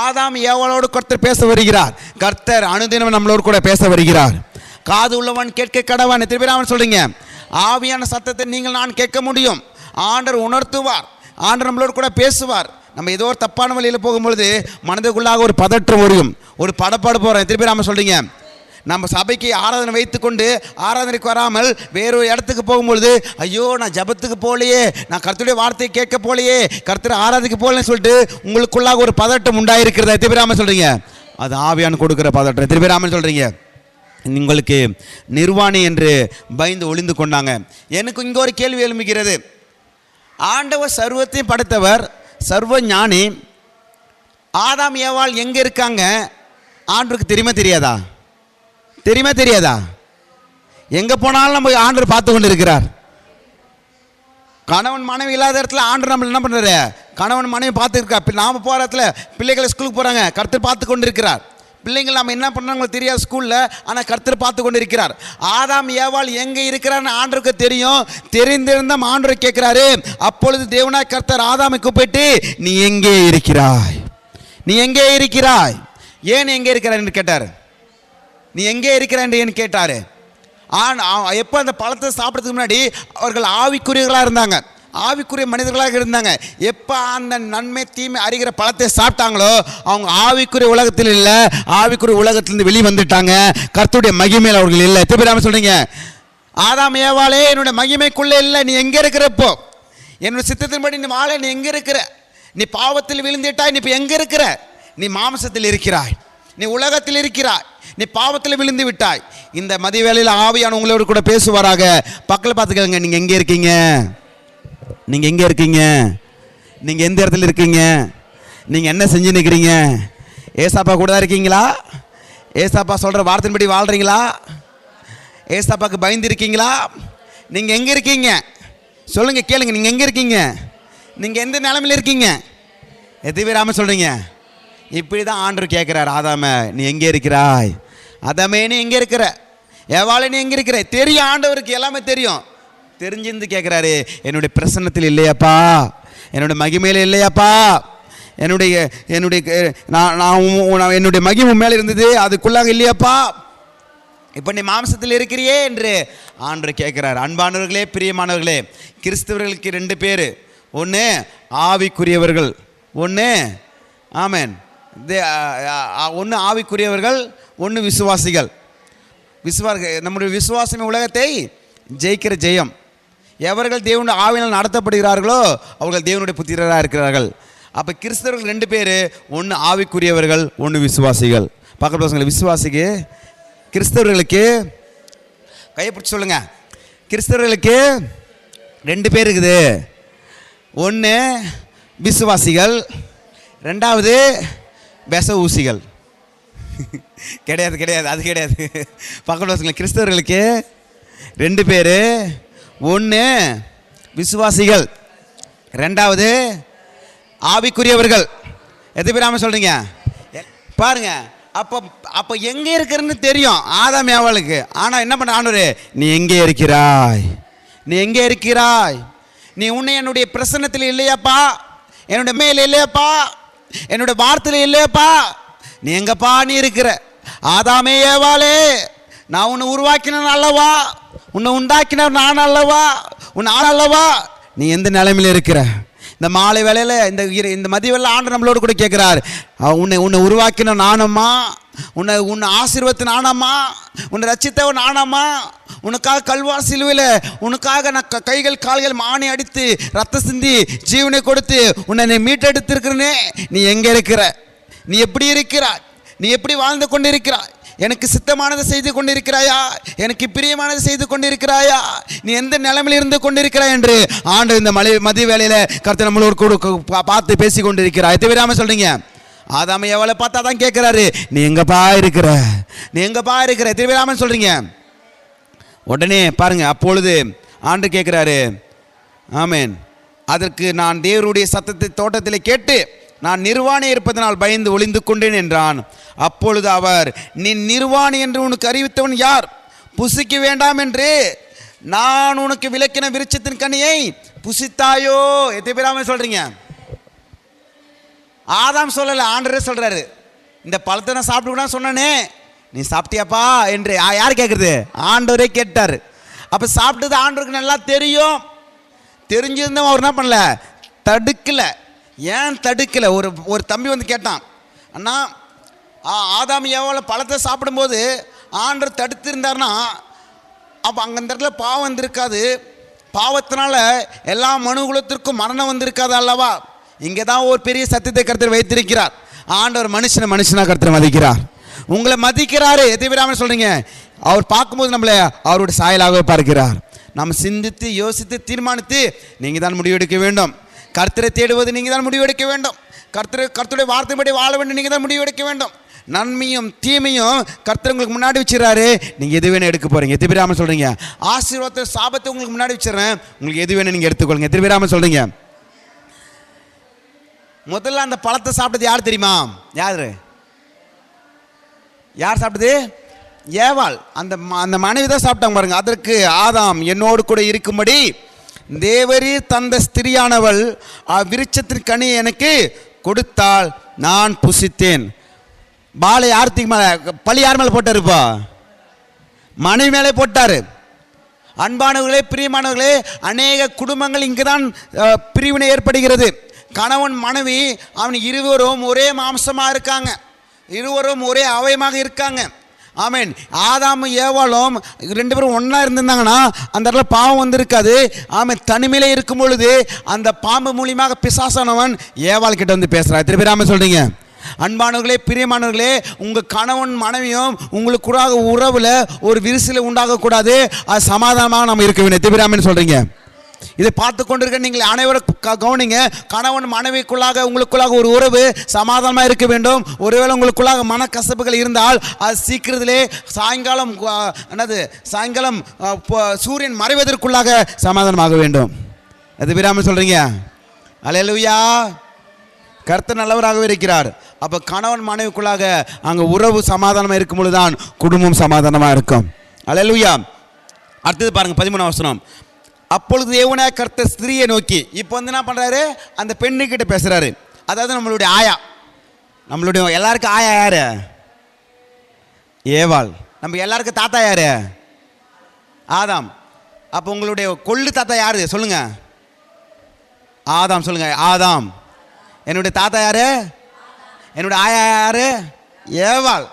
ஆதாம் ஏவாளோடு கர்த்தர் பேச வருகிறார். கர்த்தர் அனுதினம் நம்மளோடு கூட பேச வருகிறார். காது உள்ளவன் கேட்க கடவான். திருப்பிராமன் சொல்றீங்க. ஆவியான சத்தத்தை நீங்கள் நான் கேட்க முடியும். ஆண்டவர் உணர்த்துவார். ஆண்டவர் நம்மளோடு கூட பேசுவார். நம்ம ஏதோ ஒரு தப்பான வழியில் போகும்பொழுது மனதுக்குள்ளாக ஒரு பதற்றம் வரும், ஒரு படப்பாடு போகிறேன். திருப்பிராமன் சொல்றீங்க. நம்ம சபைக்கு ஆராதனை வைத்துக்கொண்டு ஆராதனைக்கு வராமல் வேறொரு இடத்துக்கு போகும்பொழுது, ஐயோ நான் ஜபத்துக்கு போகலையே, நான் கர்த்தருடைய வார்த்தையை கேட்க போகலையே, கர்த்தரை ஆராதிக்க போகலன்னு சொல்லிட்டு உங்களுக்குள்ளாக ஒரு பதட்டம் உண்டாயிருக்கிறதா? திருப்பிராமன் சொல்கிறீங்க. அது ஆவியான் கொடுக்குற பதட்டம். திருப்பிராமன் சொல்கிறீங்க. உங்களுக்கு நிர்வாணி என்று பயந்து ஒளிந்து கொண்டாங்க. எனக்கு இங்கே ஒரு கேள்வி எழும்புகிறது. ஆண்டவர் சர்வத்தையும் படைத்தவர், சர்வ ஞானி. ஆதாம் ஏவாள் எங்கே இருக்காங்க ஆண்டவருக்கு தெரியாதா? எங்கே போனாலும் நம்ம ஆண்டவர் பார்த்து கொண்டு இருக்கிறார். கணவன் மனைவி இல்லாத இடத்துல ஆண்டவர் நம்ம என்ன பண்ணுறாரு? கணவன் மனைவி பார்த்துருக்கார். நாம் போகிற இடத்துல பிள்ளைகளை ஸ்கூலுக்கு போகிறாங்க, கர்த்தர் பார்த்து கொண்டு இருக்கிறார். பிள்ளைங்கள் நம்ம என்ன பண்ணாங்களோ தெரியாது ஸ்கூலில், ஆனால் கர்த்தர் பார்த்து கொண்டு இருக்கிறார். ஆதாம் ஏவாள் எங்கே இருக்கிறான்னு ஆண்டவருக்கு தெரியும். தெரிந்திருந்த ஆண்டவர் கேட்குறாரு. அப்பொழுது தேவனாய் கர்த்தர் ஆதாமை கூப்பிட்டு, நீ எங்கே இருக்கிறாய்? ஏன் எங்கே இருக்கிறார் என்று கேட்டார். நீ எங்கே இருக்கிறேன்னு கேட்டார். எப்போ அந்த பழத்தை சாப்பிட்றதுக்கு முன்னாடி அவர்கள் ஆவிக்குரியவர்களாக இருந்தாங்க, ஆவிக்குரிய மனிதர்களாக இருந்தாங்க. எப்போ அந்த நன்மை தீமை அறிகிற பழத்தை சாப்பிட்டாங்களோ அவங்க ஆவிக்குரிய உலகத்தில் இல்லை, ஆவிக்குரிய உலகத்திலிருந்து வெளியே வந்துட்டாங்க. கர்த்தருடைய மகிமையில் அவர்கள் இல்லை. திருப்பிராம சொல்றீங்க. ஆதாம் ஏவாளே, என்னுடைய மகிமைக்குள்ளே இல்லை. நீ எங்கே இருக்கிறப்போ? என்னுடைய சித்தத்தின்படி நீ வாழ. நீ எங்கே இருக்கிற? நீ பாவத்தில் விழுந்துட்டாய். நீ இப்போ எங்கே இருக்கிற? நீ மாம்சத்தில் இருக்கிறாய், நீ உலகத்தில் இருக்கிறாய், நீ பாவத்தில் விழுந்து விட்டாய். இந்த மதிய வேளையில் ஆவியான உங்களோடு கூட பேசுவாராக. பக்கத்தில் பார்த்துக்கங்க. நீங்கள் எங்கே இருக்கீங்க? நீங்கள் எந்த இடத்துல இருக்கீங்க? நீங்கள் என்ன செஞ்சு நிற்கிறீங்க? ஏசாப்பா கூட தான் இருக்கீங்களா? ஏசாப்பா சொல்கிற வார்த்தையின்படி வாழ்கிறீங்களா? ஏசாப்பாக்கு பயந்து இருக்கீங்களா? நீங்கள் எங்கே இருக்கீங்க சொல்லுங்கள், கேளுங்க. நீங்கள் எங்கே இருக்கீங்க? நீங்கள் எந்த நிலைமையில் இருக்கீங்க? எதுவிராமல் சொல்கிறீங்க. இப்படி தான் ஆண்டவர் கேட்குறாரு. ஆதாம, நீ எங்கே இருக்கிறாய்? ஆதாமே, நீ எங்கே இருக்கிற? ஏவாளே, நீ எங்கே இருக்கிற? தெரியும், ஆண்டவருக்கு எல்லாமே தெரியும். தெரிஞ்சிருந்து கேட்குறாரு. என்னுடைய பிரசன்னத்தில் இல்லையாப்பா, என்னுடைய மகிமையில் இல்லையாப்பா, என்னுடைய மகிமை மேலே இருந்தது, அதுக்குள்ளாக இல்லையாப்பா, இப்போ நீ மாம்சத்தில் இருக்கிறியே என்று ஆண்டவர் கேட்குறாரு. அன்பானவர்களே, பிரியமானவர்களே, கிறிஸ்தவர்களுக்கு 2 பேர். ஒன்று ஆவிக்குரியவர்கள், ஒன்று ஒன்று ஆவிக்குரியவர்கள், ஒன்று விசுவாசிகள். நம்முடைய விசுவாசமே உலகத்தை ஜெயிக்கிற ஜெயம். எவர்கள் தேவனுடைய ஆவியினால் நடத்தப்படுகிறார்களோ அவர்கள் தேவனுடைய புத்திரராக இருக்கிறார்கள். அப்போ கிறிஸ்தவர்கள் 2 பேர். ஒன்று ஆவிக்குரியவர்கள், ஒன்று விசுவாசிகள். பக்கத்து பசங்களை விசுவாசிக்கு கிறிஸ்தவர்களுக்கு கையை பிடிச்சி சொல்லுங்க. கிறிஸ்தவர்களுக்கு 2 பேர் இருக்குது. ஒன்று விசுவாசிகள், 2வது விச ஊசிகள். கிடையாது, அது கிடையாது. பக்கத்து பசங்களை கிறிஸ்தவர்களுக்கு 2 பேர். ஒன்று விசுவாசிகள், 2வது ஆவிக்குரியவர்கள். எது பேராம சொல்றீங்க பாருங்க. அப்போ எங்கே இருக்கிறன்னு தெரியும் ஆதாம் ஏவாளுக்கு. ஆனால் என்ன பண்ண ஆண்டவரே, நீ எங்கே இருக்கிறாய்? நீ உன்னை என்னுடைய பிரசன்னத்தில் இல்லையாப்பா, என்னுடைய மேல் இல்லையாப்பா, என்னுடைய வார்த்தையில் இல்லையாப்பா, நீ எங்கப்பா நீ இருக்கிற? ஆதாமே ஏவாளே, நான் உன்னை உருவாக்கினேன் அல்லவா, உன்னை உண்டாக்கினவர் நான் அல்லவா, உன் நான் அல்லவா, நீ எந்த நிலைமையில் இருக்கிற? இந்த மாலை வேளையில் இந்த மதிய வேளையில் ஆண்டவர் நம்மளோடு கூட கேட்குறார், உன்னை உருவாக்கின நானம்மா, உன்னை ஆசீர்வத்து நானம்மா, உன்னை ரட்சித்தவன் நானம்மா, உனக்காக கல்வார் சிலுவையில் உனக்காக நான் கைகள் கால்கள் மானி அடித்து ரத்த சிந்தி ஜீவனை கொடுத்து உன்னை மீட்டெடுத்திருக்கிறனே, நீ எங்கே இருக்கிற? நீ எப்படி இருக்கிறாய்? நீ எப்படி வாழ்ந்து கொண்டு இருக்கிறாய்? எனக்கு சித்தமானதை செய்து கொண்டிருக்கிறாயா? எனக்கு பிரியமானதை செய்து கொண்டிருக்கிறாயா? நீ எந்த நிலைமையில் இருந்து கொண்டிருக்கிறாய் என்று ஆண்டு இந்த மதிய வேளையில் கர்த்தர் நம்மளோடு கூட பார்த்து பேசி கொண்டிருக்கிறாய். எத்தவிராம சொல்றீங்க, ஆதாம எவ்வளோ பார்த்தா தான் கேட்குறாரு, நீ எங்கப்பா இருக்கிற? நீ எங்கப்பா இருக்கிற? எத்தவிராம சொல்றீங்க. உடனே பாருங்க, அப்பொழுது ஆண்டு கேட்குறாரு, ஆமேன், அதற்கு நான் தேவருடைய சத்தத்தை தோட்டத்தில் கேட்டு நான் நிர்வாணி இருப்பதனால் பயந்து ஒளிந்து கொண்டேன் என்றான். அப்பொழுது அவர், நீ நிர்வாணி என்று உனக்கு அறிவித்தவன் யார்? புசிக்க வேண்டாம் என்று நான் உனக்கு விலக்கின விருட்சத்தின் கனியை புசித்தாயோ? எத்தனை பேராம சொல்றீங்க? ஆதாம் சொல்லலை, ஆண்டரே சொல்றாரு, இந்த பழத்தை நான் சாப்பிட்டு சொன்னனே, நீ சாப்பிட்டியாப்பா என்று யார் கேட்குறது? ஆண்டவரே கேட்டார். அப்போ சாப்பிட்டது ஆண்டவருக்கு நல்லா தெரியும். தெரிஞ்சிருந்தோம், அவர் என்ன பண்ணல, தடுக்கலை. ஏன் தடுக்கலை? ஒரு தம்பி வந்து கேட்டான், அண்ணா ஆதாம் ஏவாளை பழத்தை சாப்பிடும்போது ஆண்டவர் தடுத்திருந்தார்னா அப்போ அங்கே அந்த இடத்துல பாவம் வந்திருக்காது, பாவத்தினால எல்லா மனுகுலத்திற்கும் மரணம் வந்திருக்காது அல்லவா? இங்கே தான் ஒரு பெரிய சத்தியத்தை கர்த்தர் வைத்திருக்கிறார். ஆண்டவர் மனுஷனாக கர்த்தர் மதிக்கிறார், உங்களை மதிக்கிறாரு. எத்தனை சொல்கிறீங்க? அவர் பார்க்கும்போது நம்மளை அவருடைய சாயலாகவே பார்க்கிறார். நம்ம சிந்தித்து யோசித்து தீர்மானித்து நீங்கள் தான் முடிவெடுக்க வேண்டும். கர்த்தரை தேடுவது நீங்கள் தான் முடிவெடுக்க வேண்டும். கர்த்தருடைய வார்த்தைப்படி வாழ வேண்டும், நீங்கள் தான் முடிவெடுக்க வேண்டும். நன்மையும் தீமையும் கர்த்தர் உங்களுக்கு முன்னாடி வச்சுறாரு, நீங்கள் எது வேணும் எடுக்க போகிறீங்க. எத்தனை பேராமல் சொல்கிறீங்க? ஆசீர்வாதத்தை சாபத்தை உங்களுக்கு முன்னாடி வச்சுறேன், உங்களுக்கு எது வேணும் நீங்கள் எடுத்துக்கொள்ளுங்க. எத்தனை பேராமல் சொல்கிறீங்க? முதல்ல அந்த பழத்தை சாப்பிட்டது யார் தெரியுமா? யார் சாப்பிட்டது? ஏவாள். அந்த மனைவி தான் சாப்பிட்டாங்க பாருங்க. அதற்கு ஆதாம், என்னோடு கூட இருக்கும்படி தேவரீர் தந்த ஸ்திரியானவள் விருட்சத்தின் கனியை எனக்கு கொடுத்தால் நான் புசித்தேன். பாலை யார்த்திக்கு மேலே பழி யார் மேலே போட்டாருப்பா? மனைவி மேலே போட்டார். அன்பானவர்களே, பிரியமானவர்களே, அநேக குடும்பங்கள் இங்கு தான் பிரிவினை ஏற்படுகிறது. கணவன் மனைவி அவன் இருவரும் ஒரே மாம்சமாக இருக்காங்க, இருவரும் ஒரே அவயமாக இருக்காங்க. ஆமேன். ஆதாமும் ஏவாளும் ரெண்டு பேரும் ஒன்றா இருந்திருந்தாங்கன்னா அந்த இடத்துல பாவம் வந்திருக்காது. ஆமேன். தனிமையிலே இருக்கும் பொழுது அந்த பாம்பு மூலியமாக பிசாசானவன் ஏவாள் கிட்ட வந்து பேசுகிறார். எத்தனை பேர் ஆமாம் சொல்கிறீங்க? அன்பானவர்களே, பிரியமானவர்களே, உங்கள் கணவன் மனைவியும் உங்களுக்கு கூட உறவில் ஒரு விரிசல் உண்டாகக்கூடாது, அது சமாதானமாக நம்ம இருக்க வேண்டும். எத்தனை பேர் ஆமாம் சொல்கிறீங்க? இதை பார்த்து கொண்டிருக்க நீங்கள் அனைவரும் கவனிங்க. கணவன் மனைவிக்குள்ளாக உங்களுக்குள்ளாக ஒரு உறவு சமாதானமாக இருக்க வேண்டும். ஒருவேளை உங்களுக்குள்ளாக மனக்கசப்புகள் இருந்தால் அது சீக்கிரத்திலே சாயங்காலம் சூரியன் மறைவதற்குள்ளாக சமாதானமாக வேண்டும். அது விராமல் சொல்கிறீங்க? அல்லேலூயா. கர்த்தர் நல்லவராகவே இருக்கிறார். அப்போ கணவன் மனைவிக்குள்ளாக அங்கே உறவு சமாதானமாக இருக்கும் பொழுதுதான் குடும்பம் சமாதானமாக இருக்கும். அல்லேலூயா. அடுத்தது பாருங்கள், 13ஆம் வசனம். அப்பொழுது தேவனாய கர்த்தர் ஸ்திரியை நோக்கி, இப்போ வந்து என்ன பண்ணுறாரு, அந்த பெண்ணுக்கிட்ட பேசுகிறாரு. அதாவது நம்மளுடைய ஆயா, நம்மளுடைய எல்லாருக்கும் ஆயா யார்? ஏவாள். நம்ம எல்லாருக்கும் தாத்தா யார்? ஆதாம். அப்போ உங்களுடைய கொள்ளு தாத்தா யார் சொல்லுங்க? ஆதாம். சொல்லுங்க, ஆதாம். என்னுடைய தாத்தா யார்? என்னுடைய ஆயா யார்? ஏவாள்.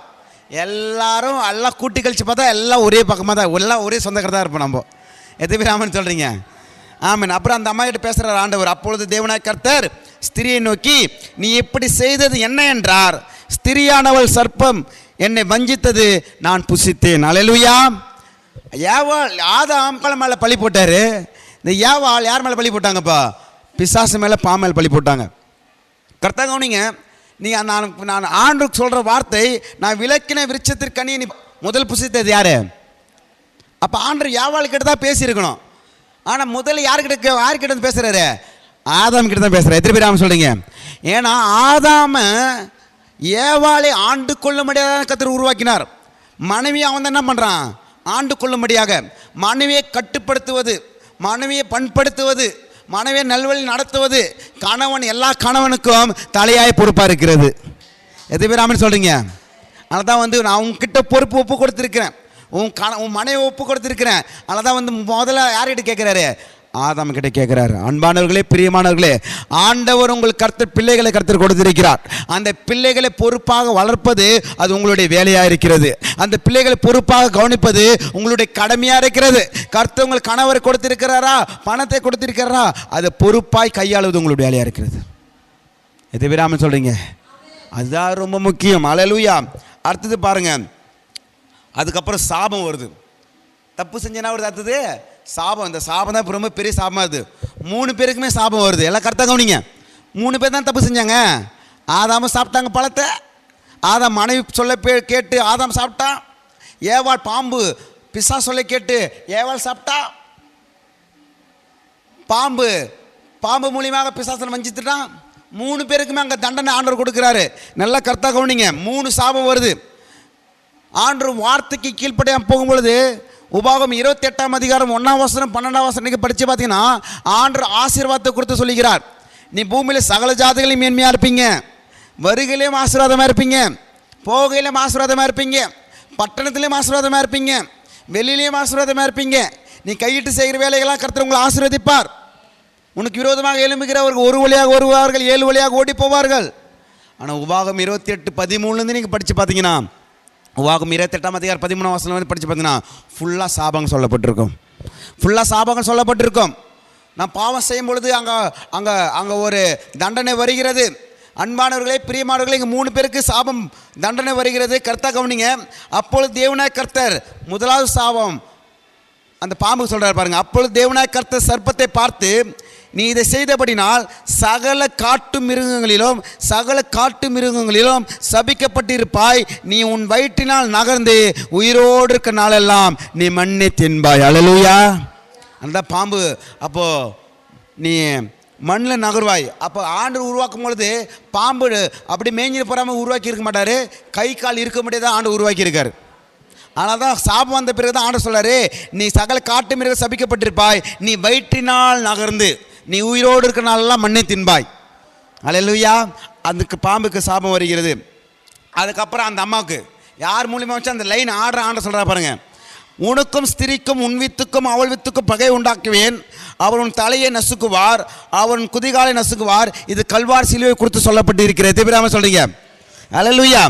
எல்லாரும் எல்லாம் கூட்டி கழிச்சு பார்த்தா எல்லாம் ஒரே பக்கமாக தான், எல்லாம் ஒரே சொந்தக்காரர் தான் இருப்போம் நம்ம. எத்தனை பேர் ஆமேன் சொல்கிறீங்க? ஆமேன். அப்புறம் அந்த அம்மா கிட்ட பேசுகிறார் ஆண்டவர். அப்பொழுது தேவனாய் கர்த்தர் ஸ்திரியை நோக்கி, நீ இப்படி செய்தது என்ன என்றார். ஸ்திரியானவள் சர்ப்பம் என்னை வஞ்சித்தது, நான் புசித்தேன். அல்லேலூயா. ஏவாள் ஆதாம் மேலே பழி போட்டார். இந்த ஏவாள் யார் மேலே பழி போட்டாங்கப்பா? பிசாசு மேலே, பாம்பு மேலே பழி போட்டாங்க. கர்த்தா கவனிங்க, நீங்கள் நான் ஆண்டுக்கு சொல்கிற வார்த்தை, நான் விலக்கின விருட்சத்திற்கனி நீ முதல் புசித்தது யார்? அப்போ ஆண்டவர் ஏவாள்கிட்ட தான் பேசியிருக்கணும். ஆனால் முதல்ல யார்கிட்ட பேசுகிறாரு? ஆதாம் கிட்ட தான் பேசுகிறார். எத்தனை பேர் ஆமாம் சொல்கிறீங்க? ஏன்னா ஆதாம ஏவாளை ஆண்டு கொள்ளும்படியாக கர்த்தர் உருவாக்கினார். மனைவியை அவன் தான் என்ன பண்ணுறான்? ஆண்டு கொள்ளும்படியாக. மனைவியை கட்டுப்படுத்துவது, மனைவியை பண்படுத்துவது, மனைவியை நல்வழி நடத்துவது கணவன். எல்லா கணவனுக்கும் தலையாய பொறுப்பாக இருக்கிறது. எத்தனை பேர் ஆமென் சொல்கிறீங்க? அதனால தான் நான் உங்ககிட்ட பொறுப்பு ஒப்பு கொடுத்துருக்கிறேன், உன் மனைவி ஒப்பு கொடுத்துருக்கிறேன். அதனால தான் முதல்ல யார்கிட்ட கேட்குறாரு? ஆதாம் கிட்ட கேட்கிறார். அன்பானவர்களே, பிரியமானவர்களே, ஆண்டவர் உங்கள் பிள்ளைகளை கர்த்தர் கொடுத்திருக்கிறார். அந்த பிள்ளைகளை பொறுப்பாக வளர்ப்பது அது உங்களுடைய வேலையாக இருக்கிறது. அந்த பிள்ளைகளை பொறுப்பாக கவனிப்பது உங்களுடைய கடமையாக இருக்கிறது. கர்த்தர் உங்கள் கணவரை கொடுத்திருக்கிறாரா, பணத்தை கொடுத்திருக்கிறாரா, அதை பொறுப்பாய் கையாளுவது உங்களுடைய வேலையாக இருக்கிறது. எது விராமல் சொல்றீங்க? அதுதான் ரொம்ப முக்கியம். அல்லேலூயா. அடுத்தது பாருங்க, அதுக்கப்புறம் சாபம் வருது. தப்பு செஞ்சனா வருது, அடுத்தது சாபம். இந்த சாபம் தான் ரொம்ப பெரிய சாபமாக இருக்குது. 3 பேருக்குமே சாபம் வருது. எல்லாம் கரெக்டாக கவனிங்க. 3 பேர் தான் தப்பு செஞ்சாங்க. ஆதாம் சாப்பிட்டாங்க பழத்தை. ஆதாம் மனைவி சொல்ல கேட்டு ஆதாம் சாப்பிட்டான். ஏவாள் பாம்பு பிசா சொல்ல கேட்டு ஏவாள் சாப்பிட்டா. பாம்பு மூலியமாக பிசாசனை வஞ்சித்துட்டான். 3 பேருக்குமே அங்கே தண்டனை ஆண்டவர் கொடுக்குறாரு. நல்லா கரெக்டாக கவனிங்க. 3 சாபம் வருது. ஆண்டவர் வார்த்தைக்கு கீழ்ப்படியாமல் போகும்பொழுது உபாகம் 28ஆம் அதிகாரம் 1ஆம் வசனம் 12ஆம் வசனம் படித்து பார்த்தீங்கன்னா ஆண்டவர் ஆசீர்வாதத்தை கொடுத்து சொல்லுகிறார். நீ பூமியில் சகல ஜாதிகளையும் மேன்மையாக இருப்பீங்க, வருகையிலையும் ஆசீர்வாதமாக இருப்பீங்க, போகையிலும் ஆசீர்வாதமாக இருப்பீங்க, பட்டணத்திலையும் ஆசீர்வாதமாக இருப்பீங்க, வெளியிலையும் ஆசீர்வாதமாக இருப்பீங்க. நீ கையிட்டு செய்கிற வேலைகளாக கர்த்தர் உங்களை ஆசீர்வதிப்பார். உனக்கு விரோதமாக எழும்புகிறவர்கள் 1 வழியாக வருவார்கள், 7 வழியாக ஓடி போவார்கள். ஆனால் உபாகம் 28:13 நீங்கள் படித்து பார்த்தீங்கன்னா, உபாகம் 28ஆம் அதிகாரம் 13ஆம் வசனம் படித்து பார்த்தீங்கன்னா ஃபுல்லாக சாபங்கள் சொல்லப்பட்டிருக்கும். ஃபுல்லாக சாபங்கள் சொல்லப்பட்டிருக்கும். நான் பாவம் செய்யும் பொழுது அங்கே ஒரு தண்டனை வருகிறது. அன்பானவர்களே, பிரியமானவர்களே, இங்கே 3 பேருக்கு சாபம் தண்டனை வருகிறது. கர்த்தர் கவனிங்க. அப்பொழுது தேவனாய் கர்த்தர் முதலாவது சாபம் அந்த பாம்பு சொல்கிறார் பாருங்க. அப்பொழுது தேவனாய் கர்த்தர் சர்ப்பத்தை பார்த்து, நீ இதை செய்தபடினால் சகல காட்டு மிருகங்களிலும் சபிக்கப்பட்டிருப்பாய். நீ உன் வயிற்றினால் நகர்ந்து உயிரோடு இருக்க நாளெல்லாம் நீ மண்ணை தின்பாய். அல்லேலூயா. அந்த பாம்பு அப்போ நீ மண்ணில் நகர்வாய். அப்போ ஆண்டு உருவாக்கும் பொழுது பாம்பு அப்படி மேய்ஞ்சிட்டு போகாமல் உருவாக்கி இருக்க மாட்டார். கை கால் இருக்க முடியாது தான் ஆண்டு உருவாக்கி இருக்கார். ஆனால் தான் சாபம் வந்த பிறகு தான் ஆண்டு சொல்கிறாரு, நீ சகல காட்டு மிருகம் சபிக்கப்பட்டிருப்பாய், நீ வயிற்றினால் நகர்ந்து நீ உயிரோடு இருக்கிற நாளெல்லாம் மண்ணை தின்பாய். அல்லேலூயா. அதுக்கு பாம்புக்கு சாபம் வருகிறது. அதுக்கப்புறம் அந்த அம்மாவுக்கு யார் மூலியமாக வச்சு அந்த லைன் ஆண்ட சொல்கிறா பாருங்க. உனக்கும் ஸ்திரிக்கும் உன் வித்துக்கும் அவள் வித்துக்கும் பகை உண்டாக்குவேன், அவர் உன் தலையை நசுக்குவார், அவர் உன் குதிகாலை நசுக்குவார். இது கல்வார் சிலுவை குறித்து சொல்லப்பட்டு இருக்கிறது. எத்தனை சொல்றீங்க? அல்லேலூயா.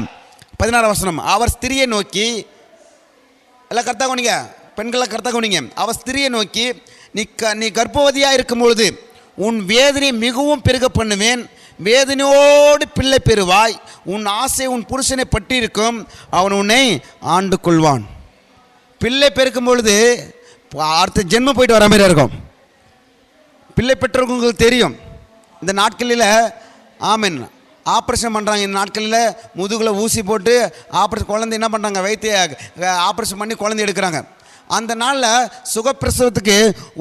16ஆம் வசனம். அவர் ஸ்திரியை நோக்கி, எல்லாம் கர்த்தா கவனிங்க, பெண்களை கர்த்தா கவனிங்க. அவர் ஸ்திரியை நோக்கி, நீ கர்ப்பவதியாக இருக்கும் பொழுது உன் வேதனை மிகவும் பெருக பண்ணுவேன், வேதனையோடு பிள்ளை பெறுவாய், உன் ஆசை உன் புருஷனை பற்றி இருக்கும், அவன் உன்னை ஆண்டு கொள்வான். பிள்ளை பெருக்கும் பொழுது அடுத்த ஜென்மம் போயிட்டு வர மாதிரி இருக்கும். பிள்ளை பெற்றவங்களுக்கு தெரியும். இந்த நாட்களில் ஆமென் ஆப்ரேஷன் பண்ணுறாங்க. இந்த நாட்களில் முதுகில் ஊசி போட்டு ஆப்ரேஷன் குழந்தை என்ன பண்ணுறாங்க, வயிற்று ஆப்ரேஷன் பண்ணி குழந்தை எடுக்கிறாங்க. அந்த நாளில் சுகப்பிரசவத்துக்கு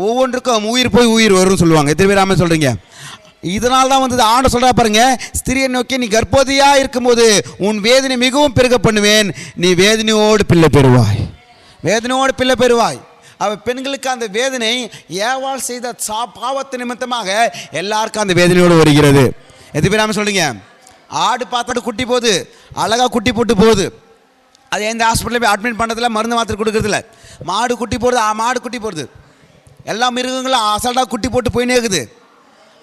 ஒவ்வொன்றுக்கும் உயிர் போய் உயிர் வரும்னு சொல்லுவாங்க. எத்தனை பேர் ஆமென் சொல்கிறீங்க? இதனால தான் ஆண்டு சொல்கிறா பாருங்க, ஸ்திரியை நோக்கி, நீ கர்ப்பவதியாக இருக்கும்போது உன் வேதனை மிகவும் பெருக பண்ணுவேன், நீ வேதனையோடு பிள்ளை பெறுவாய், வேதனையோடு பிள்ளை பெறுவாய். பெண்களுக்கு அந்த வேதனை ஏவாள் செய்த பாவத்து நிமித்தமாக எல்லாருக்கும் அந்த வேதனையோடு வருகிறது. எது பேர் சொல்றீங்க? ஆடு பார்த்துட்டு குட்டி போகுது, அழகாக குட்டி போட்டு போகுது. அது எந்த ஹாஸ்பிட்டலில் போய் அட்மிட் பண்ணுறதில்ல, மருந்து மாத்திரை கொடுக்குறதில்ல. மாடு குட்டி போடுது, எல்லா மிருகங்களும் அசல்ட்டாக குட்டி போட்டு போயினே இருக்குது.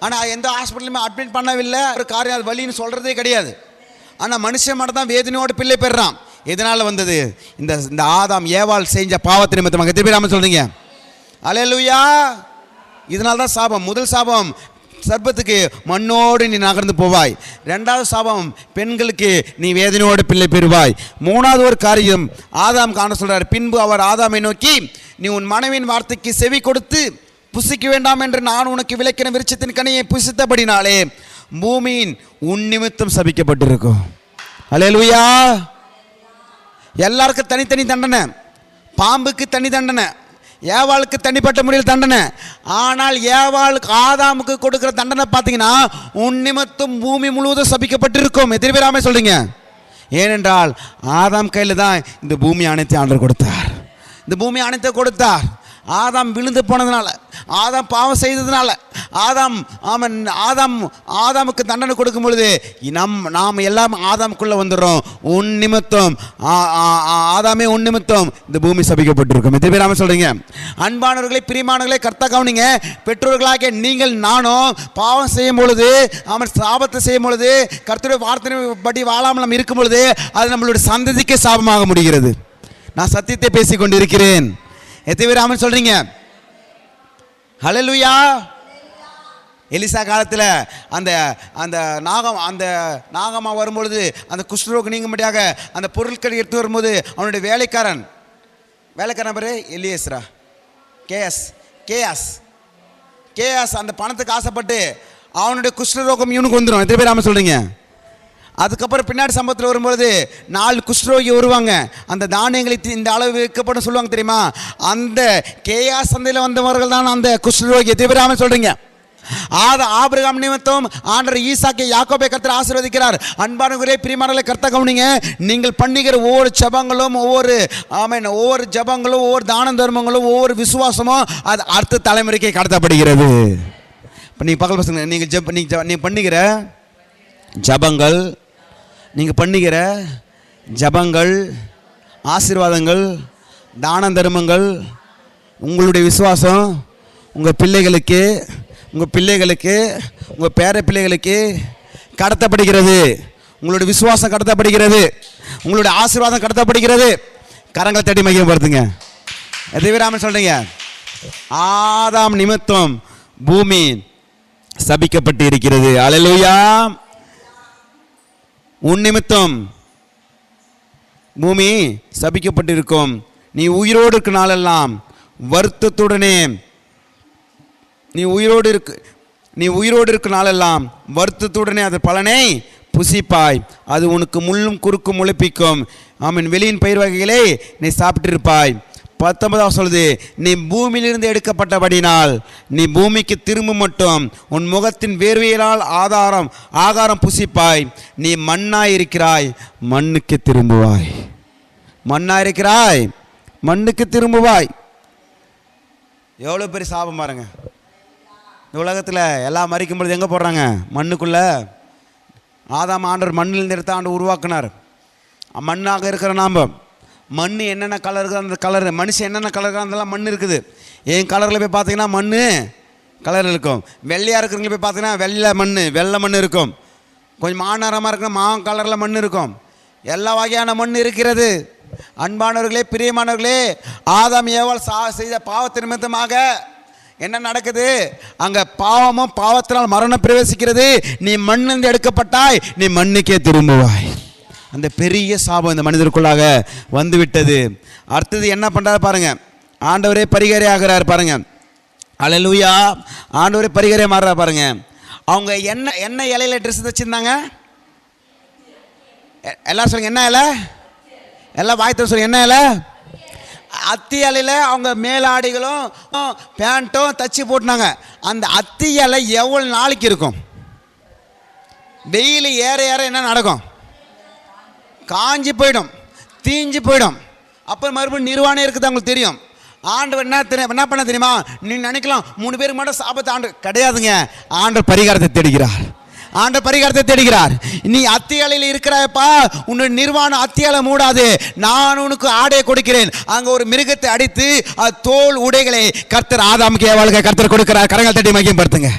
ஆனால் எந்த ஹாஸ்பிட்டலுமே அட்மிட் பண்ணவில்லை, ஒரு காரியம் அது வலின்னு சொல்கிறதே கிடையாது. ஆனால் மனுஷன் மட்டும் தான் வேதனையோடு பிள்ளை பெறுறான். எதனால் வந்தது? இந்த ஆதாம் ஏவாள் செஞ்ச பாவத்து நிமித்தமாக. எத்தனை பேர் சொல்றீங்க? அல்லேலூயா. இதனால தான் சாபம். முதல் சாபம் சர்ப்பத்துக்கு, மண்ணோடு நீ நகர்ந்து போவாய். 2வது சாபம் பெண்களுக்கு, நீ வேதனையோடு பிள்ளை பெறுவாய். 3வது ஒரு காரியம் ஆதாம் காண சொல்றார். பின்பு அவர் ஆதாமை நோக்கி, நீ உன் மனைவியின் வார்த்தைக்கு செவி கொடுத்து புசிக்க வேண்டாம் என்று நான் உனக்கு விலக்கின விருட்சத்தின் கனியை புசித்தபடினாலே பூமியின் உன் நிமித்தம் சபிக்கப்பட்டிருக்கும். அல்லேலூயா. எல்லாருக்கும் தனித்தனி தண்டனை. பாம்புக்கு தனி தண்டனை, ஏவாளுக்கு தனிப்பட்ட முறையில் தண்டனை. ஆனால் ஏவாளுக்கு ஆதாமுக்கு கொடுக்குற தண்டனை பார்த்தீங்கன்னா உன் நிமித்தம் பூமி முழுவதும் சபிக்கப்பட்டிருக்கும். எத்தனை பேர் ஆமென் சொல்றீங்க? ஏனென்றால் ஆதாம் கையில் தான் இந்த பூமி அனைத்து ஆண்டவர் கொடுத்தார். இந்த பூமி அனைத்து கொடுத்தார். ஆதாம் விழுந்து போனதுனால, ஆதாம் பாவம் செய்ததுனால, ஆதாமுக்கு தண்டனை கொடுக்கும் பொழுது நாம் எல்லாம் ஆதாமுக்குள்ளே வந்துடுறோம். உன் நிமித்தம் ஆதாமே உன் நிமித்தம் இந்த பூமி சபிக்கப்பட்டிருக்கும். எத்தனை பேர் ஆமென் சொல்றீங்க? அன்பானவர்களே, பிரியமானவர்களே, கர்த்தா கவனிங்க. பெற்றோர்களாகிய நீங்கள் நானும் பாவம் செய்யும் பொழுது, சாபத்தை செய்யும் பொழுது, கர்த்தருடைய வார்த்தையின்படி வாழாமல் நம்ம இருக்கும் பொழுது அது நம்மளுடைய சந்ததிக்கு சாபமாக முடிகிறது. நான் சத்தியத்தை பேசிக் கொண்டிருக்கிறேன். எத்தனை பேர் ஆமென் சொல்றீங்க? ஹல்லேலூயா. எலிசா காலத்தில் அந்த நாகமா வரும்பொழுது அந்த குஷ்டரோகம் நீங்கும்படியாக அந்த பொருட்களை எடுத்து வரும்போது அவனுடைய வேலைக்காரன் பேரு எலியேசரா, கேஎஸ் அந்த பணத்துக்கு ஆசைப்பட்டு அவனுடைய குஷ்டரோகம் இவனுக்கு வந்துடும். எத்தனை பேர் ஆமென் சொல்றீங்க? அதுக்கப்புறம் பின்னாடி சம்பவத்தில் வரும்பொழுது 4 குஷ்டரோகி வருவாங்க. அந்த தானியங்களை இந்த அளவு விற்கப்படும் சொல்லுவாங்க தெரியுமா? அந்த கேயாஸ் சந்தையில் வந்தவர்கள் தான் அந்த குஷ்டரோகி. எத்தனை பேர் ஆமென் சொல்றீங்க? ஆபிரகாம் நிமித்தம் ஆண்டவர் ஈசாக்கை யாக்கோபை கர்த்தர் ஆசீர்வதிக்கிறார். அன்பானவர்களே, பிரியமானவர்களே, கர்த்தர் கவனிங்க. நீங்கள் பண்ணுகிற ஒவ்வொரு ஜெபங்களும், ஒவ்வொரு ஜெபங்களும், ஒவ்வொரு தான தர்மங்களும், ஒவ்வொரு விசுவாசமும் அது அடுத்த தலைமுறைக்கு கடத்தப்படுகிறது. இப்போ நீங்கள் பக்கல் பசங்க, நீங்கள் பண்ணுகிற ஜெபங்கள், நீங்கள் பண்ணுகிற ஜெபங்கள், ஆசீர்வாதங்கள், தான தர்மங்கள், உங்களுடைய விசுவாசம் உங்கள் பிள்ளைகளுக்கு, உங்கள் பேர பிள்ளைகளுக்கு கடத்தப்படுகிறது. உங்களுடைய விசுவாசம் கடத்தப்படுகிறது. உங்களுடைய ஆசீர்வாதம் கடத்தப்படுகிறது. கரங்களை தட்டி மகிமைப்படுத்துங்க. எதை ஆமென் சொல்றீங்க? ஆதாம் நிமித்தம் பூமி சபிக்கப்பட்டு இருக்கிறது. அல்லேலூயா. உன் நிமித்தம் பூமி சபிக்கப்பட்டிருக்கும். நீ உயிரோடு இருக்க நாளெல்லாம் வருத்தத்துடனே, நீ உயிரோடு இருக்க நாளெல்லாம் வருத்தத்துடனே அது பலனை புசிப்பாய். அது உனக்கு முள்ளும் குறுக்கும் முளைப்பிக்கும். ஆமென். வெளியின் பயிர் வகைகளை நீ சாப்பிட்டிருப்பாய். 19 சொல்லுது, நீ பூமியிலிருந்து எடுக்கப்பட்டபடினால் நீ பூமிக்கு திரும்ப மட்டும் உன் முகத்தின் வேர்வையினால் ஆகாரம் புசிப்பாய். நீ மண்ணாயிருக்கிறாய், மண்ணுக்கு திரும்புவாய். மண்ணாயிருக்கிறாய், மண்ணுக்கு திரும்புவாய். எவ்வளோ பெரிய சாபம் பாருங்க. இந்த உலகத்தில் எல்லாம் மறிக்கும் பொழுது எங்கே போடுறாங்க? மண்ணுக்குள்ளே. ஆதாம் ஆண்டவர் மண்ணிலிருந்து எடுத்து ஆண்டு உருவாக்குனார். மண்ணாக இருக்கிற நாம், மண் என்னென்ன கலர் இருக்குது அந்த கலர், மனுஷன் என்னென்ன கலர் இருக்குது அதெல்லாம் மண் இருக்குது. என் கலரில் போய் பார்த்தீங்கன்னா மண் கலர் இருக்கும். வெள்ளையாக இருக்கிறவங்க போய் பார்த்தீங்கன்னா வெள்ளை மண் இருக்கும். கொஞ்சம் மாநரமாக இருக்கணும், கலரில் மண் இருக்கும். எல்லா வகையான மண் இருக்கிறது. அன்பானவர்களே, பிரியமானவர்களே, ஆதாம் ஏவாள் செய்த பாவத்தின் நிமித்தமாக என்ன நடக்குது? அங்கே பாவத்தினால் மரணம் பிரவேசிக்கிறது. நீ மண்ணிலிருந்து எடுக்கப்பட்டாய், நீ மண்ணுக்கே திரும்புவாய். அந்த பெரிய சாபம் இந்த மனிதருக்குள்ளாக வந்து விட்டது. அடுத்தது என்ன பண்ணுறாரு பாருங்க. ஆண்டவரே பரிகாரி ஆகிறார் பாருங்க. அல்லேலூயா. ஆண்டவரே பரிகாரி மாறுறாரு பாருங்க. அவங்க என்ன இலையில ட்ரெஸ் தைச்சிருந்தாங்க? எல்லாரும் சொல்லுங்க, என்ன இலை? எல்லாம் வாய்த்து சொல்லுங்க, என்ன இலை? அத்தி இலையில் அவங்க மேலாடிகளும் பேண்ட்டும் தச்சு போட்டுனாங்க. அந்த அத்தி இலை எவ்வளோ நாளைக்கு இருக்கும்? டெய்லி ஏற என்ன நடக்கும்? காஞ்சி போயிடும், தீஞ்சு போயிடும். அப்போ மறுபடியும் நிர்வாணம் இருக்குது. அவங்களுக்கு தெரியும். ஆண்டவர் என்ன பண்ண தெரியுமா? நீ நினைக்கலாம் 3 பேருக்கு மட்டும் சாபத்தை ஆண்டு கிடையாதுங்க. ஆண்டவர் பரிகாரத்தை தேடுகிறார். நீ அத்தியாலையில் இருக்கிறப்பா, உன்னுடைய நிர்வாணம் அத்தியாலை மூடாது. நான் உனக்கு ஆடையை கொடுக்கிறேன். அங்கே ஒரு மிருகத்தை அடித்து தோல் உடைகளை கர்த்தர் ஆதாமுக்கு ஏவாளுக்கு கர்த்தர் கொடுக்கிறார். கரங்கள் தட்டி மகிமைப்படுத்துங்க.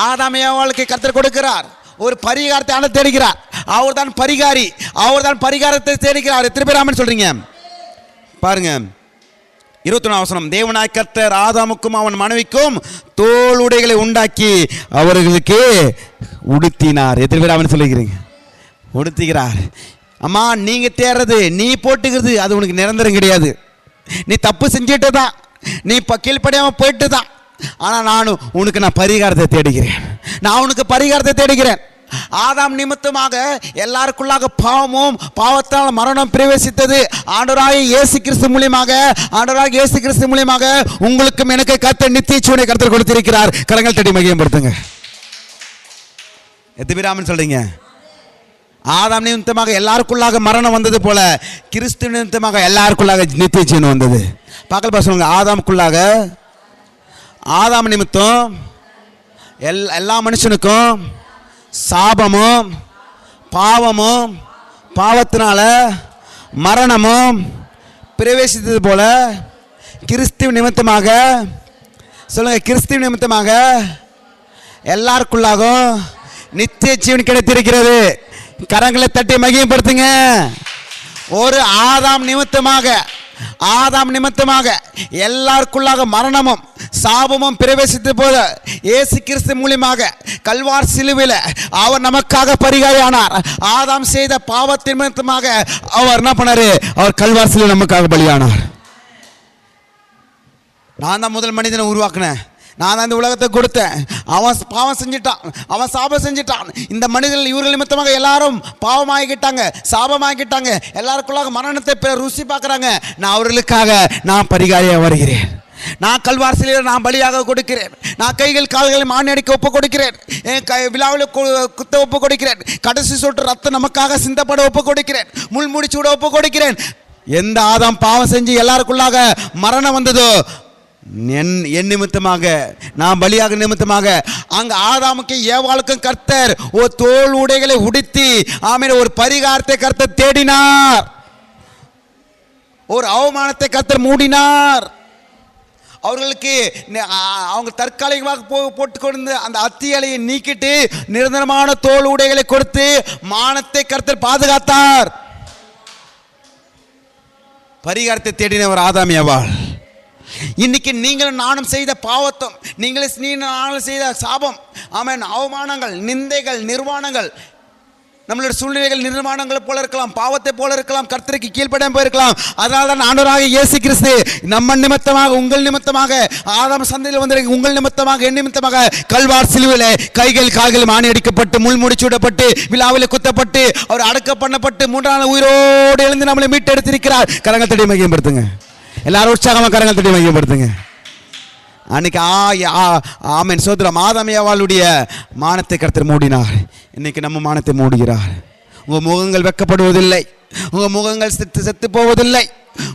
ஆதாம் ஏவாளுக்கு கர்த்தர் கொடுக்கிறார். ஒரு பரிகாரத்தை ஆண்டு தேடுகிறார். அவர் தான் பரிகாரி. அவர் தான் பரிகாரத்தை தேடுகிறார். எத்தனை பேர் ஆமென் சொல்றீங்க? பாருங்க 21 தேவனாய் கர்த்தர் ஆதாமுக்கும் அவன் மனைவிக்கும் தோல் உடைகளை உண்டாக்கி அவர்களுக்கு உடுத்தினார். எத்தனை பேர் ஆமென் சொல்லுகிறீங்க? உடுத்துகிறார். அம்மா, நீங்க தேடுறது, நீ போட்டுக்கிறது, அது உனக்கு நிரந்தரம் கிடையாது. நீ தப்பு செஞ்சுட்டு தான், நீ கீழ்ப்படியாம போயிட்டு தான். ஆனால் நான் பரிகாரத்தை தேடுகிறேன். ஆதாம் நிமித்தமாக எல்லாருக்குள்ளாக பாவத்தால் மரணம் பிரவேசித்தது. ஆண்டவராகிய இயேசு கிறிஸ்து மூலமாக உங்களுக்கும் எனக்கு கர்த்தர் நித்திய ஜீவனை கர்த்தர் கொடுத்திருக்கிறார். கரங்கள் தட்டி மகிமைப்படுத்துங்க. எத்தனை பேர் ஆமென் சொல்றீங்க? ஆதாம் நிமித்தமாக எல்லாருக்குள்ளாக மரணம் வந்தது போல கிறிஸ்து நிமித்தமாக எல்லாருக்குள்ளாக நித்திய ஜீவன் வந்தது. பார்க்கல சொல்லுங்க, ஆதாம் நிமித்தம் எல்லா மனுஷனுக்கும் சாபமும் பாவமும் பாவத்தினால மரணமும் பிரவேசித்தது போல கிறிஸ்துவ நிமித்தமாக சொல்லுங்க, கிறிஸ்துவ நிமித்தமாக எல்லாருக்குள்ளாகும் நித்திய ஜீவன் கிடைத்திருக்கிறது. கரங்களை தட்டி மகிமைப்படுத்துங்க. ஒரு ஆதாம் நிமித்தமாக எல்லாருக்குள்ளாக மரணமும் சாபமும் பிரவேசித்த போது இயேசு கிறிஸ்து மூலமாக கல்வார் சிலுவையில் அவர் நமக்காக பரிகாரியானார். ஆதாம் செய்த பாவத்தின் நிமித்தமாக அவர் என்ன பண்ணாரு? அவர் கல்வார் சிலுவையில் நமக்காக பலியானார். நான் தான் முதல் மனிதனை உருவாக்கினேன், நான் தான் இந்த உலகத்தை கொடுத்தேன். அவன் பாவம் செஞ்சிட்டான், அவன் சாபம் செஞ்சிட்டான். இந்த மனிதர்கள் இவர்கள் நிமித்தமாக எல்லாரும் பாவமாகிட்டாங்க, சாபமாகிட்டாங்க, எல்லாருக்குள்ளாக மரணத்தை ருசி பார்க்குறாங்க. நான் அவர்களுக்காக நான் பரிகாரியாக வருகிறேன். நான் கல்வார் சிலுவையில் நான் பலியாக கொடுக்கிறேன். நான் கைகள் கால்களை மானடிக்க ஒப்பு கொடுக்கிறேன். விழாவில் குத்த ஒப்பு கொடுக்கிறேன். கடைசி சொட்டு ரத்தம் நமக்காக சிந்தப்பட ஒப்பு கொடுக்கிறேன். முள்முடிச்சூட ஒப்பு கொடுக்கிறேன். எந்த ஆதாம் பாவம் செஞ்சு எல்லாருக்குள்ளாக மரணம் வந்ததோ என் நிமித்தமாக நான் பலியாக நிமித்தமாக அங்க ஆதாமுக்கு ஏவாளுக்கும் கர்த்தர் ஒரு தோல் உடைகளை உடுத்தி ஆமென் ஒரு பரிகாரத்தை கர்த்தர் தேடினார். ஒரு அவமானத்தை கர்த்தர் மூடினார். அவர்களுக்கு அவங்க தற்காலிகமாக போட்டுக்கொண்டு அந்த அத்தியலையை நீக்கிட்டு நிரந்தரமான தோல் உடைகளை கொடுத்து மானத்தை கர்த்தர் பாதுகாத்தார். பரிகாரத்தை தேடினவர் ஆதாம் ஏவாள். இன்னைக்கு நீங்களும் நானும் செய்த பாவத்தம், நானும் செய்த சாபம், ஆமென், அவமானங்கள், நிந்தைகள், நிர்வாணங்கள், நம்மளுடைய சூழ்நிலைகள் நிர்மாணங்கள் போல இருக்கலாம், பாவத்தை போல இருக்கலாம், கர்த்தருக்கு கீழ்ப்படாமல் போயிருக்கலாம். அதனால தான் ஆண்டவராக இயேசு கிறிஸ்து நம்ம நிமித்தமாக, உங்கள் நிமித்தமாக, ஆதாம் சந்தையில் வந்து உங்கள் நிமித்தமாக, என் நிமித்தமாக கல்வார் சிலுவையில் கைகள் கால்கள் மானி அடிக்கப்பட்டு முள்முடிச்சூடப்பட்டு விழாவில் குத்தப்பட்டு அவர் அடக்கம் பண்ணப்பட்டு 3ஆம் நாள் உயிரோடு எழுந்து நம்மளை மீட்டெடுத்திருக்கிறார். கரங்கள் தட்டி மகிமைப்படுத்துங்க. எல்லாரும் உற்சாகமாக கரங்கள் தட்டி மகிமைப்படுத்துங்க. அன்னைக்கு ஆமென் சோதரம் ஆதாம் ஏவாளுடைய மானத்தை கர்த்தர் மூடினார். இன்னைக்கு நம்ம மானத்தை மூடுகிறார். உங்கள் முகங்கள் வெட்கப்படுவதில்லை, உங்கள் முகங்கள் செத்து போவதில்லை,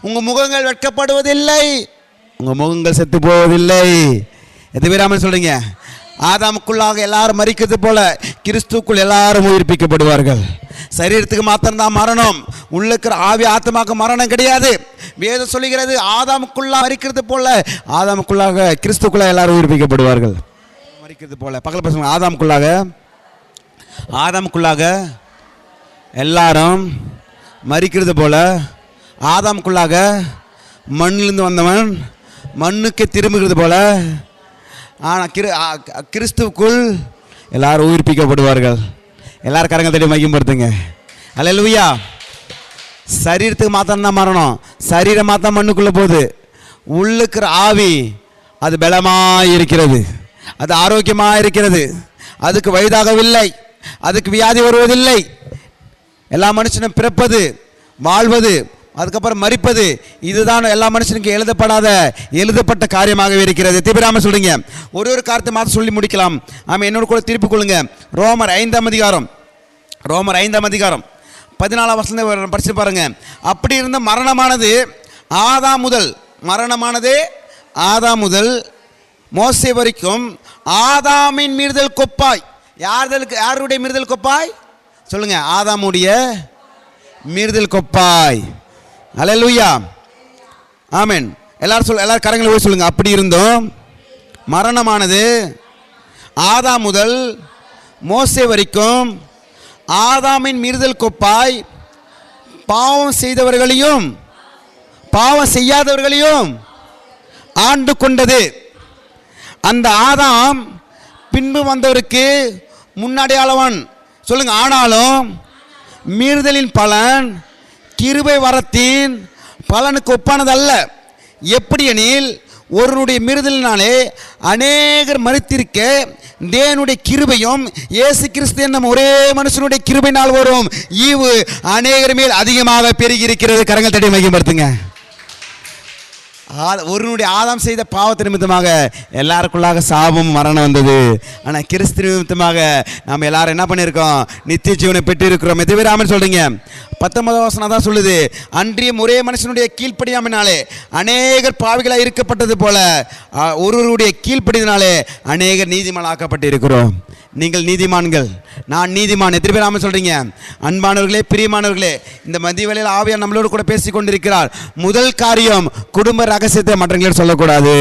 உங்கள் முகங்கள் வெட்கப்படுவதில்லை, உங்கள் முகங்கள் செத்து போவதில்லை. எது பேராமல் சொல்றீங்க? ஆதாமுக்குள்ளாக எல்லாரும் மரிக்கிறது போல கிறிஸ்துக்குள் எல்லாரும் உயிர்ப்பிக்கப்படுவார்கள். சரீரத்துக்கு மாத்திரம்தான் மரணம், உள்ளுக்கிற ஆவி ஆத்மாக்கு மரணம் கிடையாது. வேதம் சொல்லுகிறது ஆதாமுக்குள்ளாக மரிக்கிறது போல ஆதாமுக்குள்ளாக கிறிஸ்துக்குள்ள எல்லாரும் உயிர்ப்பிக்கப்படுவார்கள். மரிக்கிறது போல பக்கத்தில் பசங்க ஆதாமுக்குள்ளாக எல்லாரும் மரிக்கிறது போல ஆதாமுக்குள்ளாக மண்ணிலிருந்து வந்தவன் மண்ணுக்கு திரும்புகிறது போல ஆனால் கிறிஸ்துவுக்குள் எல்லாரும் உயிர்ப்பிக்கப்படுவார்கள். எல்லாரும் கரங்கள் தட்டி மகிமைப்படுத்துங்க. அல்லேலூயா. சரீரத்துக்கு மாத்திரம் மரணம், சரீரம் மாத்திரம் மண்ணுக்குள்ளே போகுது. உள்ளுக்கிற ஆவி அது பலமாக இருக்கிறது, அது ஆரோக்கியமாக இருக்கிறது, அதுக்கு வயதாகவில்லை, அதுக்கு வியாதி வருவதில்லை. எல்லா மனுஷனும் பிறப்பது, வாழ்வது, அதுக்கப்புறம் மரிப்பது, இதுதான் எல்லா மனுஷனுக்கு எழுதப்பட்ட காரியமாகவே இருக்கிறது. தீவிரமாக சொல்றீங்க. ஒரு காரியத்தை மாற்ற சொல்லி முடிக்கலாம். ஆமாம், என்னோட கூட திருப்பிக் கொள்ளுங்க. ரோமர் 5ஆம் அதிகாரம் 14ஆம் வசனத்தை படிச்சு பாருங்க. அப்படி இருந்த மரணமானது ஆதாம் முதல் மோசே வரைக்கும் ஆதாமின் மீறுதல் கொப்பாய். யாருடைய மீறுதல் கொப்பாய் சொல்லுங்க? ஆதாமுடைய மீறுதல் கொப்பாய். அல்லேலூயா. ஆமென். எல்லாரும் கரங்களை சொல்லுங்க. அப்படி இருந்தோம் மரணமானது ஆதாம் முதல் மோசே வரைக்கும் ஆதாமின் மீறுதல் கொப்பாய் பாவம் செய்தவர்களையும் பாவம் செய்யாதவர்களையும் ஆண்டு கொண்டது. அந்த ஆதாம் பின்பு வந்தவருக்கு முன்னடையாளவன் சொல்லுங்க. ஆனாலும் மீறுதலின் பலன் கிருபை வரத்தின் பலனுக்கு ஒப்பானதல்ல. எப்படி எனில் ஒருவனுடைய மீறுதலினாலே அநேகர் மரித்திருக்க தேவனுடைய கிருபையும் இயேசு கிறிஸ்து என்னும் ஒரே மனுஷனுடைய கிருபையினால் வரும் ஈவு அநேகர் மேல் அதிகமாக பெருகி இருக்கிறது. கரங்கள் தட்டி மகிமைப்படுத்துங்க. ஒருவனுடைய ஆதாம் செய்த பாவத்து நிமித்தமாக எல்லாருக்குள்ளாக சாபம் மரணம் வந்தது. ஆனால் கிறிஸ்து நிமித்தமாக நாம் எல்லாரும் என்ன பண்ணியிருக்கோம்? நித்திய ஜீவனை பெற்றிருக்கிறோம். எத்தனை பேர் ஆமென் சொல்றீங்க? 19 வசனம் தான் சொல்லுது, அன்றியும் ஒரே மனுஷனுடைய கீழ்ப்படியாமையினாலே அநேகர் பாவிகளாக இருக்கப்பட்டது போல ஒருவருடைய கீழ்ப்படினாலே அநேகர் நீதிமானாக்கப்பட்டு இருக்கிறோம். நீங்கள் நீதிமான்கள், நான் நீதிமான். எத்தனை பேர் ஆமென் சொல்றீங்க? அன்பானவர்களே, பிரியமானவர்களே, இந்த மதிய வேளையில் ஆவியானவர் நம்மளோடு கூட பேசி கொண்டிருக்கிறார். முதல் காரியம், குடும்ப ரகசியத்தை மற்றவங்களிடம் சொல்லக்கூடாது.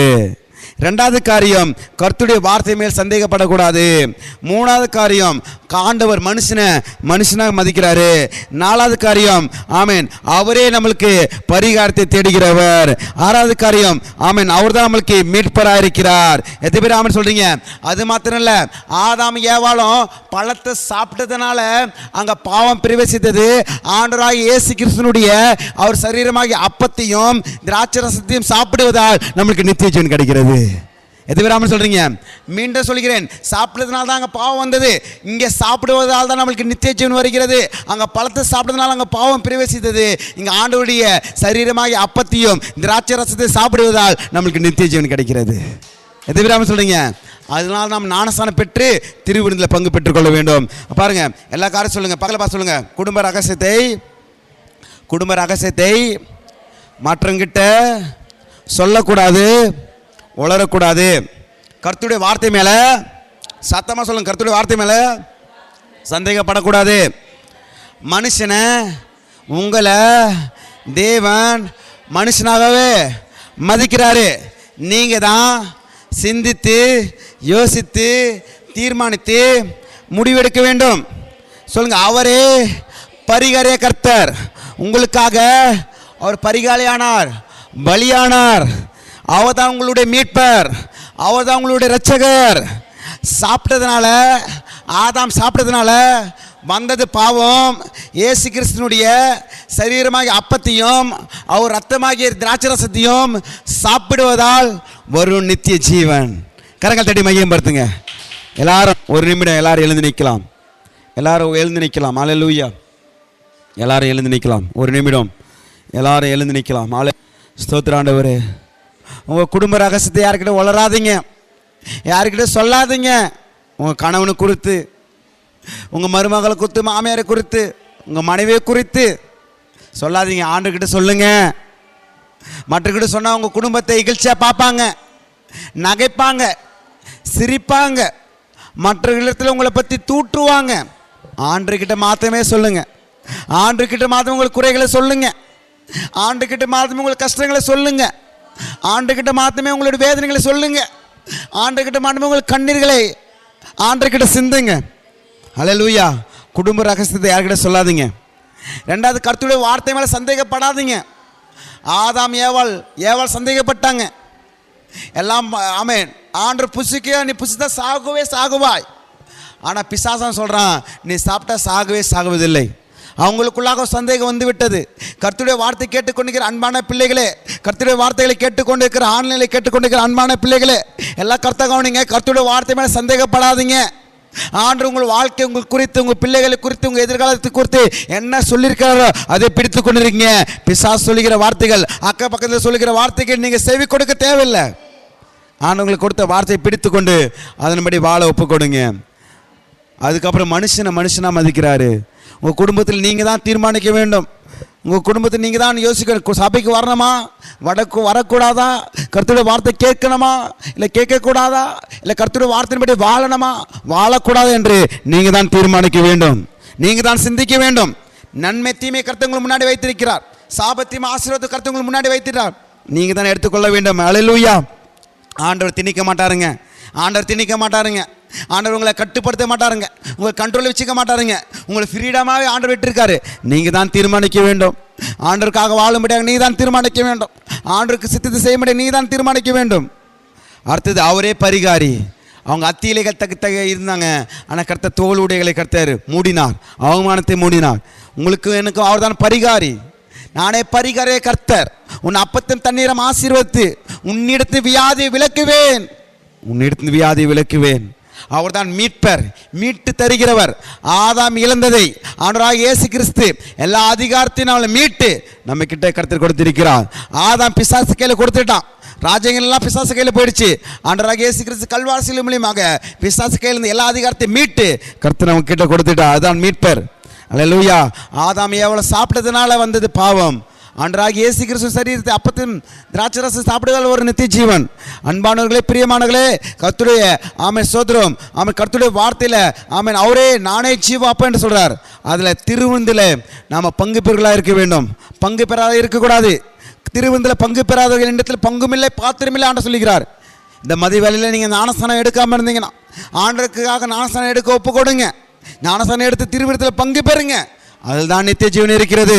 ரெண்டாவது காரியம், கர்த்தருடைய வார்த்தை மேல் சந்தேகப்படக்கூடாது. மூணாவது காரியம், ஆண்டவர் மனுஷனாக மதிக்கிறாரு. நாலாவது காரியம், ஆமென், அவரே நம்மளுக்கு பரிகாரத்தை தேடுகிறவர். ஆறாவது காரியம், ஆமென், அவர் தான் நம்மளுக்கு மீட்பராக இருக்கிறார். எத்தனை பேர் ஆமென் சொல்றீங்க? அது மாத்திரம் இல்லை, ஆதாம் ஏவாளும் பழத்தை சாப்பிட்டதுனால அங்கே பாவம் பிரவேசித்தது. ஆண்டவராகிய இயேசு கிறிஸ்துனுடைய அவர் சரீரமாகிய அப்பத்தையும் திராட்சை ரசத்தையும் சாப்பிடுவதால் நம்மளுக்கு நித்திய ஜீவன் கிடைக்கிறது. எது பேராமல் சொல்றீங்க? மீண்டும் சொல்கிறேன், சாப்பிட்டதுனால தான் அங்கே பாவம் வந்தது. இங்கே சாப்பிடுவதால் தான் நம்மளுக்கு நித்திய ஜீவன் வருகிறது. அங்கே பழத்தை சாப்பிட்டதுனால அங்கே பாவம் பிரவேசித்தது. இங்கே ஆண்டவருடைய சரீரமாகிய அப்பத்தையும் திராட்சை ரசத்தை சாப்பிடுவதால் நம்மளுக்கு நித்திய ஜீவன் கிடைக்கிறது. எது பேராமல் சொல்றீங்க? அதனால் நாம் ஞானஸ்நானம் பெற்று திருவிருந்தில் பங்கு பெற்றுக்கொள்ள வேண்டும். பாருங்க, எல்லா காரியம் சொல்லுங்க, பக்கத்தில் பார்த்து சொல்லுங்க. குடும்ப ரகசியத்தை மற்றவங்கிட்ட சொல்லக்கூடாது, உளரக்கூடாது. கர்த்தருடைய வார்த்தை மேலே சத்தமாக சொல்லுங்க, கர்த்தருடைய வார்த்தை மேலே சந்தேகப்படக்கூடாது. மனுஷனை உங்களை தேவன் மனுஷனாகவே மதிக்கிறாரு. நீங்கள் தான் சிந்தித்து யோசித்து தீர்மானித்து முடிவெடுக்க வேண்டும். சொல்லுங்க, அவரே பரிகாரிய கர்த்தர். உங்களுக்காக அவர் பரிகாரியானார், பலியானார். அவர் தான் உங்களுடைய மீட்பர், அவர் தான் உங்களுடைய இரட்சகர். சாப்பிட்டதுனால, ஆதாம் சாப்பிட்டதுனால வந்தது பாவம். இயேசு கிறிஸ்துனுடைய சரீரமாகிய அப்பத்தையும் அவர் ரத்தமாகிய திராட்சை ரசத்தையும் சாப்பிடுவதால் வரும் நித்திய ஜீவன். கரங்கள் தட்டி மையப்படுத்துங்க. எல்லாரும் ஒரு நிமிடம் எல்லாரும் எழுந்து நிற்கலாம். எல்லாரும் எழுந்து நிற்கலாம். அல்லேலூயா. எல்லாரும் எழுந்து நிற்கலாம். ஒரு நிமிடம் எல்லாரும் எழுந்து நிற்கலாம். ஸ்தோத்திரம் ஆண்டவரே. உங்கள் குடும்ப ரகசியத்தை யாருக்கிட்ட வளராதீங்க, யாருக்கிட்ட சொல்லாதீங்க. உங்கள் கணவனை குறித்து, உங்கள் மருமகளை குறித்து, மாமியாரை குறித்து, உங்கள் மனைவியை குறித்து சொல்லாதீங்க. ஆண்டுக்கிட்ட சொல்லுங்க. மற்றக்கிட்ட சொன்னால் உங்கள் குடும்பத்தை இகழ்ச்சியாக பார்ப்பாங்க, நகைப்பாங்க, சிரிப்பாங்க, மற்ற இடத்துல உங்களை பற்றி தூற்றுவாங்க. ஆண்டுக்கிட்ட மாத்திரமே சொல்லுங்க. ஆண்டுக்கிட்ட மாத்திரம் உங்கள் குறைகளை சொல்லுங்க. ஆண்டுக்கிட்ட மாத்திரமே உங்கள் கஷ்டங்களை சொல்லுங்க. ஆண்டுகிட்ட மாத்திரமே உங்களுடைய வேதனைகளை சொல்லுங்க. ஆண்டுகிட்ட மாத்திரமே உங்கள் கண்ணீர்களை ஆண்டுகிட்ட சிந்துங்க. அல்லேலூயா. குடும்ப ரகசியத்தை யார்கிட்ட சொல்லாதீங்க. ரெண்டாவது, கர்த்தருடைய வார்த்தை மேலே சந்தேகப்படாதீங்க. ஆதாம் ஏவாள் சந்தேகப்பட்டாங்க. எல்லாம் ஆமென். ஆண்டு புசிக்க நீ புசித்தா சாகுவாய். ஆனால் பிசாசன் சொல்கிறான், நீ சாப்பிட்டா சாகுவதில்லை. அவங்களுக்குள்ளாக சந்தேகம் வந்து விட்டது. கர்த்தருடைய வார்த்தை கேட்டுக்கொண்டிருக்கிற அன்பான பிள்ளைகளே, கர்த்தருடைய வார்த்தைகளை கேட்டுக்கொண்டிருக்கிற ஆன்லைனில் கேட்டுக்கொண்டிருக்கிற அன்பான பிள்ளைகளே, எல்லாம் கர்த்தர் கவனிங்க. கர்த்தருடைய வார்த்தை மேலே சந்தேகப்படாதீங்க. ஆண்டு உங்கள் வாழ்க்கை, உங்கள் குறித்து, உங்கள் பிள்ளைகளை குறித்து, உங்கள் எதிர்காலத்தை குறித்து என்ன சொல்லியிருக்கிறாரோ அதை பிடித்து கொண்டிருக்கீங்க. பிசாசு சொல்லுகிற வார்த்தைகள், அக்க பக்கத்தில் சொல்லுகிற வார்த்தைகள் நீங்கள் செவி கொடுக்க தேவையில்லை. ஆண்டு உங்களுக்கு கொடுத்த வார்த்தையை பிடித்து கொண்டு அதன்படி வாழ ஒப்பு கொடுங்க. அதுக்கப்புறம் மனுஷனாக மதிக்கிறாரு. உங்கள் குடும்பத்தில் நீங்கள் தான் தீர்மானிக்க வேண்டும். உங்கள் குடும்பத்தில் நீங்கள் தான் யோசிக்கணும். சபைக்கு வரணுமா, வரக்கூடாதா? கர்த்தருடைய வார்த்தை கேட்கணுமா, இல்லை கேட்கக்கூடாதா? இல்லை கர்த்தருடைய வார்த்தையின்படி வாழணுமா, வாழக்கூடாது என்று நீங்கள் தான் தீர்மானிக்க வேண்டும். நீங்கள் தான் சிந்திக்க வேண்டும். நன்மை தீமை கர்த்தர் முன்னாடி வைத்திருக்கிறார். சாபத்தையும் ஆசீர்வாதத்தை கர்த்தர் முன்னாடி வைத்திருக்கிறார். நீங்கள் தான் எடுத்துக்கொள்ள வேண்டும். அல்லேலூயா. ஆண்டவர் திணிக்க மாட்டாருங்க. ஆண்டவர் உங்களை கட்டுப்படுத்த மாட்டாருங்க. உங்களை கண்ட்ரோலில் வச்சுக்க மாட்டாருங்க. உங்களை ஃப்ரீடமாகவே ஆண்டவர் விட்டுருக்காரு. நீங்கள் தான் தீர்மானிக்க வேண்டும். ஆண்டவருக்காக வாழும்படியாக நீ தான் தீர்மானிக்க வேண்டும். ஆண்டவருக்கு சித்தத்தை செய்யும்படியாக நீ தான் தீர்மானிக்க வேண்டும். அடுத்தது, அவரே பரிகாரி. அவங்க அத்தியிலைகள் தக்க இருந்தாங்க. ஆனால் கர்த்தர் தோல் உடைகளை கர்த்தர் மூடினார், அவமானத்தை மூடினார். உங்களுக்கு எனக்கு அவர் தான் பரிகாரி. நானே பரிகாரே கர்த்தர். உன் அப்பத்தின் தண்ணீரம் ஆசீர்வதித்து உன்னிடத்து வியாதியை விலக்குவேன். அவர்தான் மீட்பர், மீட்டு தருகிறவர். ஆதாம் இழந்ததை ஆண்டவராகிய இயேசு கிறிஸ்து எல்லா அதிகாரத்தையும் அவளை மீட்டு நம்ம கிட்ட கர்த்தர் கொடுத்திருக்கிறார். ஆதாம் பிசாசு கையில் கொடுத்துட்டான், ராஜ்யங்கள் எல்லாம் பிசாசு கையில் போயிடுச்சு. ஆண்டவராகிய இயேசு கிறிஸ்து கல்வாரி சிலுவை மூலமாக பிசாசு கையில் இருந்து எல்லா அதிகாரத்தையும் மீட்டு கர்த்தர் நம்ம கிட்ட கொடுத்துட்டா. அதுதான் மீட்பர். அல்லேலூயா. ஆதாம் ஏவலை சாப்பிட்டதுனால வந்தது பாவம். ஆண்டவராகிய இயேசு கிறிஸ்து சரீரத்தை அப்பத்தின் திராட்சரசம் சாப்பிடுதல் ஒரு நித்திய ஜீவன். அன்பானவர்களே, பிரியமானவர்களே, கர்த்தருடைய ஆமென் ஸ்தோத்திரம். ஆமென். கர்த்தருடைய வார்த்தையில் ஆமென் அவரே நானே ஜீவ அப்பா என்று சொல்றார். அதில் திருவிருந்தில் நாம் பங்கு பெறுகளாக இருக்க வேண்டும், பங்கு பெறாத இருக்கக்கூடாது. திருவிருந்தில் பங்கு பெறாதவர்கள் இடத்தில் பங்குமில்லை பாத்திரமில்லை ஆண்டு சொல்லுகிறார். இந்த மதிய வேளையில் நீங்கள் ஞானஸ்தானம் எடுக்காமல் இருந்தீங்கன்னா ஆண்டருக்காக ஞானஸ்தானம் எடுக்க ஒப்பு கொடுங்க. ஞானஸ்தானம் எடுத்து திருவிருந்தில் பங்கு பெறுங்க. அதில் தான் நித்திய ஜீவன் இருக்கிறது.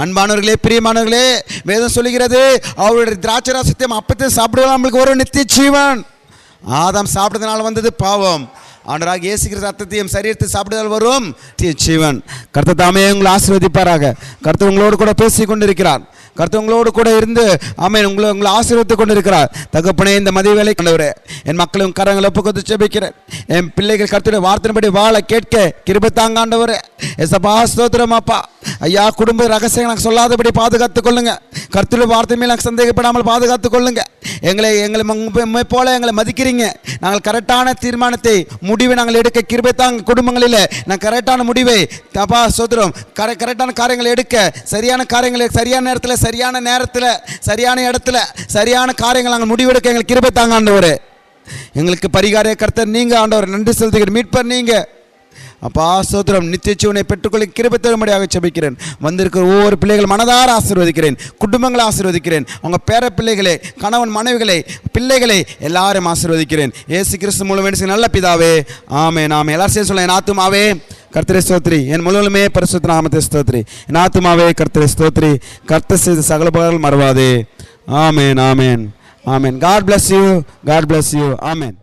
அன்பானவர்களே, பிரியமானவர்களே, வேதம் சொல்லுகிறது அவருடைய திராட்சரசத்தையும் அப்பத்தையும் சாப்பிடுவதால் நம்மளுக்கு ஒரு நித்திய ஜீவன். ஆதாம் சாப்பிட்டதுனால வந்தது பாவம். ஆண்டவராகிய இயேசு கிறிஸ்து ரத்தத்தையும் சரீரத்தை சாப்பிடுதல் வரும் நித்திய ஜீவன். கர்த்தர் தாமே உங்களை ஆசீர்வதிப்பாராக. கர்த்தர் உங்களோடு கூட பேசி கொண்டிருக்கிறார். கர்த்தர் உங்களோடு கூட இருந்து ஆமென் உங்களை ஆசீர்வதித்து கொண்டிருக்கிறார். தகப்பனே, இந்த மதிய வேலை கண்டவரே, என் மக்களும் கரங்களை ஒப்புக்கொண்டு ஜெபிக்கிறேன். என் பிள்ளைகள் கர்த்தருடைய வார்த்தையின்படி வாழ கேட்க கிருபை தாங்க ஆண்டவரே. எசப்பா ஸ்தோத்திரம் அப்பா. ஐயா, குடும்ப ரகசியம் எனக்கு சொல்லாதபடி பாதுகாத்துக் கொள்ளுங்க. கர்த்தருடைய வார்த்தை மேல் எனக்கு சந்தேகப்படாமல் பாதுகாத்துக் கொள்ளுங்க. எங்களை போல எங்களை மதிக்கிறீங்க. நாங்கள் கரெக்டான தீர்மானத்தை முடிவை நாங்கள் எடுக்க கிருபை தாங்க. குடும்பங்களில் நான் கரெக்டான முடிவை அப்பா ஸ்தோத்திரம் கரெக்டான காரியங்களை எடுக்க, சரியான காரியங்களை சரியான நேரத்தில் சரியான இடத்துல சரியான காரியங்கள் நாங்கள் முடிவெடுக்க எங்களுக்கு கிருபை தாங்க ஆண்டவரே. எங்களுக்கு பரிகார கர்த்தர் நீங்க ஆண்டவர். நன்றி செலுத்துகிறேன். மீட்பர் நீங்க அப்பா ஸ்தோத்திரம். நித்திய ஜீவனை பெற்றுக்கொள்ள கிருபை தரும்படியாக ஜெபிக்கிறேன். வந்திருக்கிற ஒவ்வொரு பிள்ளைகள் மனதார ஆசீர்வதிக்கிறேன். குடும்பங்களை ஆசீர்வதிக்கிறேன். அவங்க பேர பிள்ளைகளை, கணவன் மனைவிகளை, பிள்ளைகளை எல்லாரும் ஆசீர்வதிக்கிறேன். இயேசு கிறிஸ்து மூலம் வேண்டிய நல்ல பிதாவே, ஆமென். ஆமென். எல்லாரும் சேர்ந்து சொல்ல, என் ஆத்துமாவே கர்த்தரை ஸ்தோத்திரி, என் முழுவதுமே பரிசுத்த நாமத்தை ஸ்தோத்திரி. என் ஆத்துமாவே கர்த்தரை ஸ்தோத்திரி, கர்த்தர் செய்த சகல உபகாரங்கள் மறவாதே. ஆமென். ஆமென். ஆமென். God bless you. God bless you. Amen.